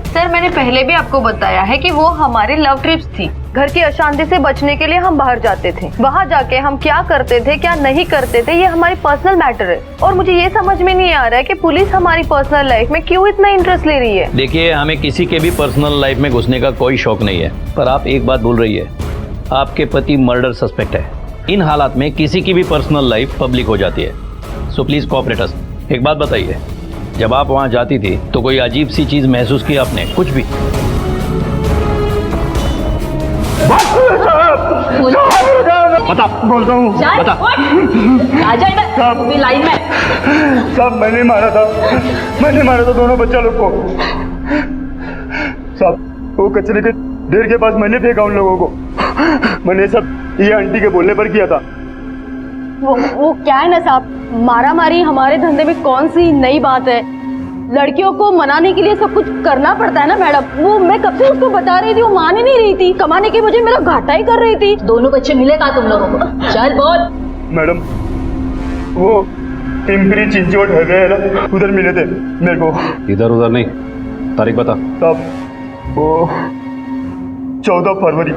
सर मैंने पहले भी आपको बताया है कि वो हमारी लव ट्रिप्स थी. घर की अशांति से बचने के लिए हम बाहर जाते थे. वहाँ जाके हम क्या करते थे क्या नहीं करते थे ये हमारी पर्सनल मैटर है. और मुझे ये समझ में नहीं आ रहा है कि पुलिस हमारी पर्सनल लाइफ में क्यों इतना इंटरेस्ट ले रही है. देखिए, हमें किसी के भी पर्सनल लाइफ में घुसने का कोई शौक नहीं है, पर आप एक बात भूल रही है, आपके पति मर्डर सस्पेक्ट है. इन हालात में किसी की भी पर्सनल लाइफ पब्लिक हो जाती है. सो प्लीज कोऑपरेट अस. एक बात बताइए, जब आप वहां जाती थी तो कोई अजीब सी चीज महसूस की आपने? कुछ भी? बता, बोलता हूँ, बता. लाइन में. साहब मैंने मारा था दोनों बच्चा लोग को. साहब वो कचरे के ढेर के पास मैंने फेंका उन लोगों को. मैंने सब ये आंटी के बोलने पर किया था. वो क्या है ना साहब, मारा मारी हमारे धंधे में कौन सी नई बात है. लड़कियों को मनाने के लिए सब कुछ करना पड़ता है ना मैडम। वो मैं कब से उसको बता रही थी, वो मान ही नहीं रही थी। कमाने की वजह मेरा घाटा ही कर रही थी। दोनों बच्चे मिले कहाँ तुम लोगों को? चल बोल। मैडम वो टिम्परी चिंचोट है गए ना, उधर मिले थे मेरे को। इधर उधर नहीं, तारीख बता। तब वो 14 फरवरी।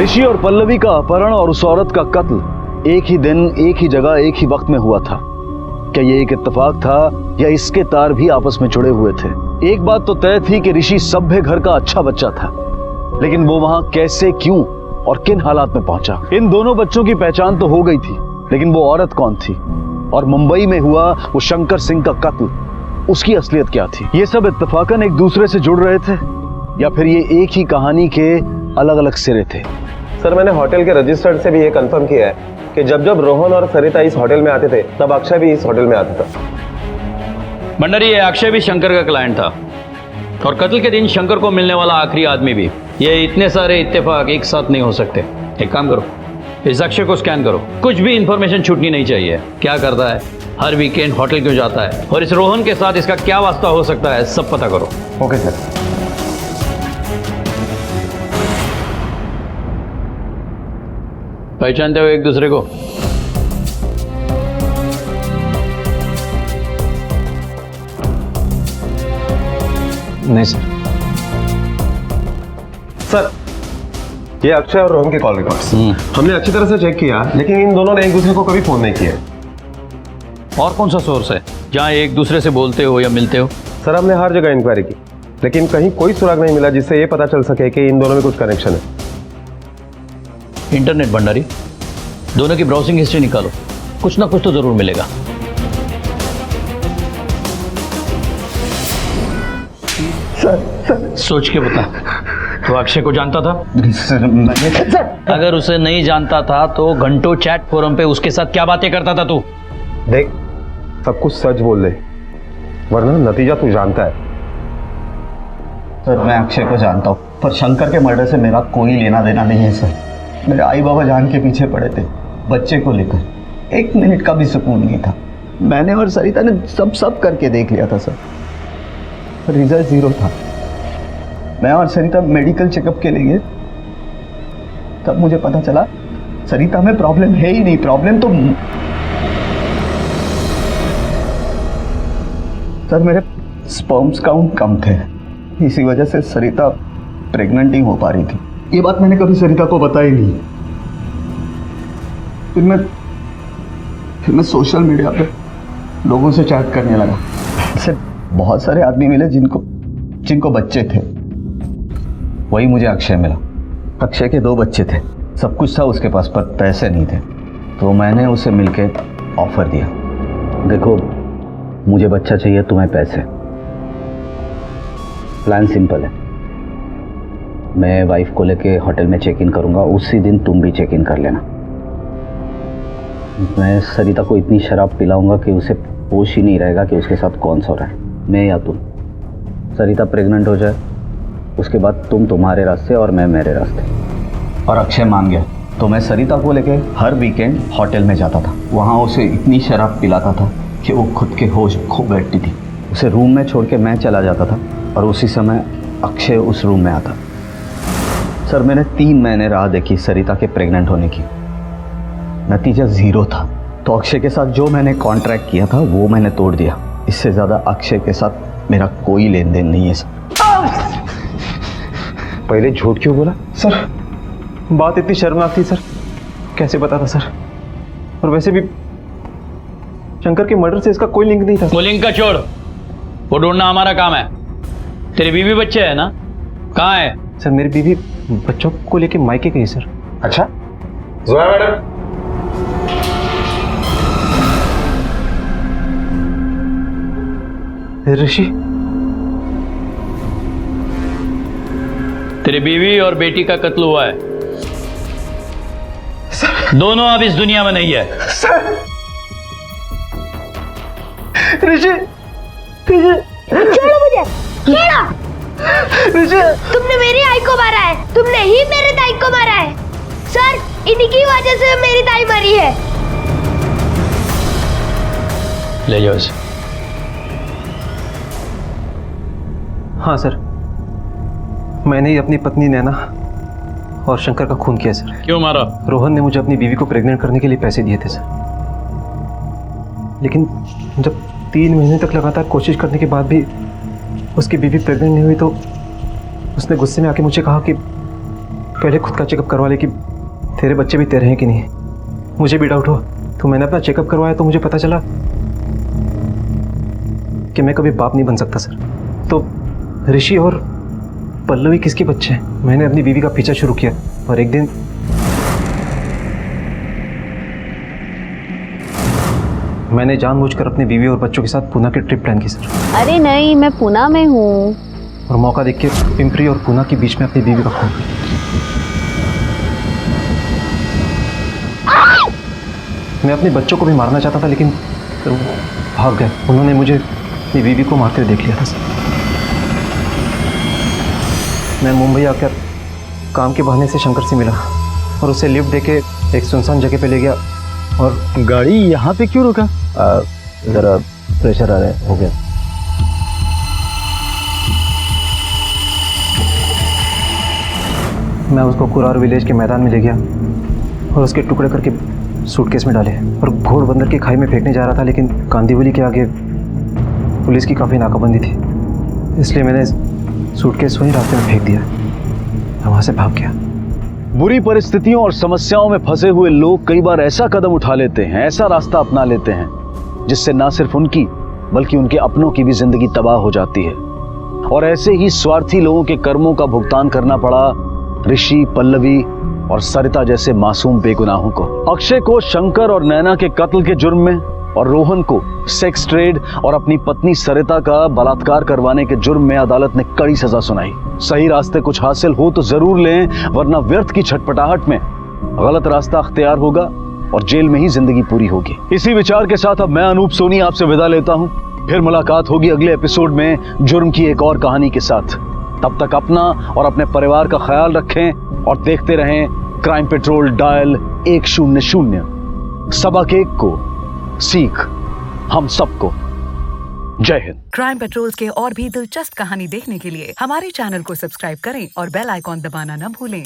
ऋषि और पल्लवी का अपहरण और उस औरत का कत्ल एक ही दिन, एक ही जगह, एक ही वक्त में हुआ था। क्या ये एक इत्तेफाक था या इसके तार भी आपस में जुड़े हुए थे? एक बात तो तय थी कि ऋषि सभ्य घर का अच्छा बच्चा था, लेकिन वो वहां कैसे, क्यों और किन हालात में पहुंचा? इन दोनों बच्चों की पहचान तो हो गई थी, लेकिन वो औरत कौन थी? और मुंबई में हुआ वो शंकर सिंह का कत्ल, उसकी असलियत क्या थी? ये सब इत्तेफाकन एक दूसरे से जुड़ रहे थे या फिर ये एक ही कहानी के अलग अलग सिरे थे? सर मैंने होटल के रजिस्टर्ड से भी ये कंफर्म किया है कि जब जब रोहन और सरिता इस होटल में आते थे तब अक्षय भी इस होटल में आता था। भंडारी, ये अक्षय भी शंकर का क्लाइंट था और कत्ल के दिन शंकर को मिलने वाला आखिरी आदमी भी। ये इतने सारे इत्तेफाक एक साथ नहीं हो सकते। एक काम करो, इस अक्षय को स्कैन करो, कुछ भी इंफॉर्मेशन छूटनी नहीं चाहिए। क्या करता है, हर वीकेंड होटल क्यों जाता है, और इस रोहन के साथ इसका क्या वास्ता हो सकता है, सब पता करो। Okay sir. पहचानते हो एक दूसरे को? नहीं सर। सर ये अक्षय और रोहन के कॉल रिकॉर्ड्स हमने अच्छी तरह से चेक किया, लेकिन इन दोनों ने एक दूसरे को कभी फोन नहीं किया। और कौन सा सोर्स है जहां एक दूसरे से बोलते हो या मिलते हो? सर हमने हर जगह इंक्वायरी की, लेकिन कहीं कोई सुराग नहीं मिला जिससे ये पता चल सके कि इन दोनों में कुछ कनेक्शन है। इंटरनेट भंडारी, दोनों की ब्राउजिंग हिस्ट्री निकालो, कुछ ना कुछ तो जरूर मिलेगा। सोच के बता, तो अक्षय को जानता था? अगर उसे नहीं जानता था तो घंटों चैट फोरम पे उसके साथ क्या बातें करता था तू? देख, सब कुछ सच बोल दे, वरना नतीजा तू जानता है। सर मैं अक्षय को जानता हूँ, पर शंकर के मर्डर से मेरा कोई लेना देना नहीं है सर। मेरे आई बाबा जान के पीछे पड़े थे बच्चे को लेकर, 1 मिनट का भी सुकून नहीं था। मैंने और सरिता ने सब करके देख लिया था सर, रिजल्ट 0 था। मैं और सरिता मेडिकल चेकअप के लिए, तब मुझे पता चला सरिता में प्रॉब्लम है ही नहीं। प्रॉब्लम तो सर मेरे स्पर्म्स काउंट कम थे, इसी वजह से सरिता प्रेग्नेंट ही हो पा रही थी। ये बात मैंने कभी सरिता को बताई नहीं। फिर मैं सोशल मीडिया पे लोगों से चैट करने लगा। ऐसे बहुत सारे आदमी मिले जिनको बच्चे थे। वही मुझे अक्षय मिला। अक्षय के 2 बच्चे थे, सब कुछ था उसके पास, पर पैसे नहीं थे। तो मैंने उसे मिलके ऑफर दिया, देखो मुझे बच्चा चाहिए, तुम्हें पैसे। प्लान सिंपल है, मैं वाइफ को लेके होटल में चेक इन करूंगा, उसी दिन तुम भी चेक इन कर लेना। मैं सरिता को इतनी शराब पिलाऊंगा कि उसे होश ही नहीं रहेगा कि उसके साथ कौन सो रहा है, मैं या तुम। सरिता प्रेग्नेंट हो जाए, उसके बाद तुम तुम्हारे रास्ते और मैं मेरे रास्ते। और अक्षय मान गया, तो मैं सरिता को लेके हर वीकेंड होटल में जाता था। वहाँ उसे इतनी शराब पिलाता था कि वो खुद के होश खो बैठती थी। उसे रूम में छोड़ के मैं चला जाता था और उसी समय अक्षय उस रूम में आता। सर मैंने 3 महीने राह देखी सरिता के प्रेग्नेंट होने की, नतीजा 0 था। तो अक्षय के साथ जो मैंने कॉन्ट्रैक्ट किया था वो मैंने तोड़ दिया। इससे ज़्यादा अक्षय के साथ मेरा कोई लेन देन नहीं है सर। पहले झूठ क्यों बोला? सर बात इतनी शर्मनाक थी सर, कैसे पता था सर? और वैसे भी शंकर के मर्डर से इसका कोई लिंक नहीं था। वो लिंक का छोड़, वो ढूंढना हमारा काम है। तेरी बीवी बच्चे है ना, कहाँ है? सर मेरी बीवी बच्चों को लेके मायके गई सर। अच्छा जोया मैडम, ऋषि तेरी बीवी और बेटी का कत्ल हुआ है। दोनों अब इस दुनिया में नहीं है। ऋषि छोड़ो मुझे, छोड़ो। तुमने मेरी आई को मारा है, तुमने ही मेरे दाई को मारा है। सर इन्हीं की वजह से मेरी दाई मरी है। ले जाओ इसे। हाँ सर, मैंने ही अपनी पत्नी नैना और शंकर का खून किया सर। क्यों मारा? रोहन ने मुझे अपनी बीवी को प्रेग्नेंट करने के लिए पैसे दिए थे सर, लेकिन जब 3 महीने तक लगातार कोशिश करने के बाद भी उसकी बीवी प्रेग्नेंट नहीं हुई तो उसने गुस्से में आके मुझे कहा कि पहले खुद का चेकअप करवा ले कि तेरे बच्चे भी तेरे हैं कि नहीं। मुझे भी डाउट हुआ तो मैंने अपना चेकअप करवाया तो मुझे पता चला कि मैं कभी बाप नहीं बन सकता सर। तो ऋषि और पल्लवी किसके बच्चे हैं? मैंने अपनी बीवी का पीछा शुरू किया और एक दिन मैंने जानबूझकर अपनी बीवी और बच्चों के साथ पूना की ट्रिप प्लान की सर। अरे नहीं, मैं पूना में हूँ। और मौका देख के पिंपरी और पूना के बीच में अपनी बीवी का खून। मैं अपने बच्चों को भी मारना चाहता था लेकिन फिर वो भाग गए। उन्होंने मुझे अपनी बीवी को मारते हुए देख लिया था सर। मैं मुंबई आकर काम के बहाने से शंकर से मिला और उसे लिफ्ट देके एक सुनसान जगह पे ले गया। और गाड़ी यहाँ पे क्यों रुका? ज़रा प्रेशर आ रहा है, हो गया। मैं उसको कुरार विलेज के मैदान में ले गया और उसके टुकड़े करके सूटकेस में डाले और घोड़बंदर की खाई में फेंकने जा रहा था, लेकिन कांदीवली के आगे पुलिस की काफ़ी नाकाबंदी थी, इसलिए मैंने सूटकेस वहीं रास्ते में फेंक दिया। मैं वहाँ से भाग गया। बुरी परिस्थितियों और समस्याओं में फंसे हुए लोग कई बार ऐसा कदम उठा लेते हैं, ऐसा रास्ता अपना लेते हैं जिससे ना सिर्फ उनकी बल्कि उनके अपनों की भी जिंदगी तबाह हो जाती है। और ऐसे ही स्वार्थी लोगों के कर्मों का भुगतान करना पड़ा ऋषि, पल्लवी और सरिता जैसे मासूम बेगुनाहों को। अक्षय को शंकर और नैना के कत्ल के जुर्म में और रोहन को सेक्स ट्रेड और अपनी पत्नी सरिता का बलात्कार करवाने के जुर्म में अदालत ने कड़ी सजा सुनाई। सही रास्ते कुछ हासिल हो तो जरूर लें, वरना व्यर्थ की छटपटाहट में गलत रास्ता अख्तियार होगा और जेल में ही जिंदगी पूरी होगी। इसी विचार के साथ अब मैं अनूप सोनी आपसे विदा लेता हूं। फिर मुलाकात होगी अगले एपिसोड में जुर्म की एक और कहानी के साथ। तब तक अपना और अपने परिवार का ख्याल रखें और देखते रहें क्राइम पेट्रोल डायल 100। सबक एक को सीख हम सबको। जय हिंद। क्राइम पेट्रोल के और भी दिलचस्प कहानी देखने के लिए हमारे चैनल को सब्सक्राइब करें और बेल आइकॉन दबाना न भूलें।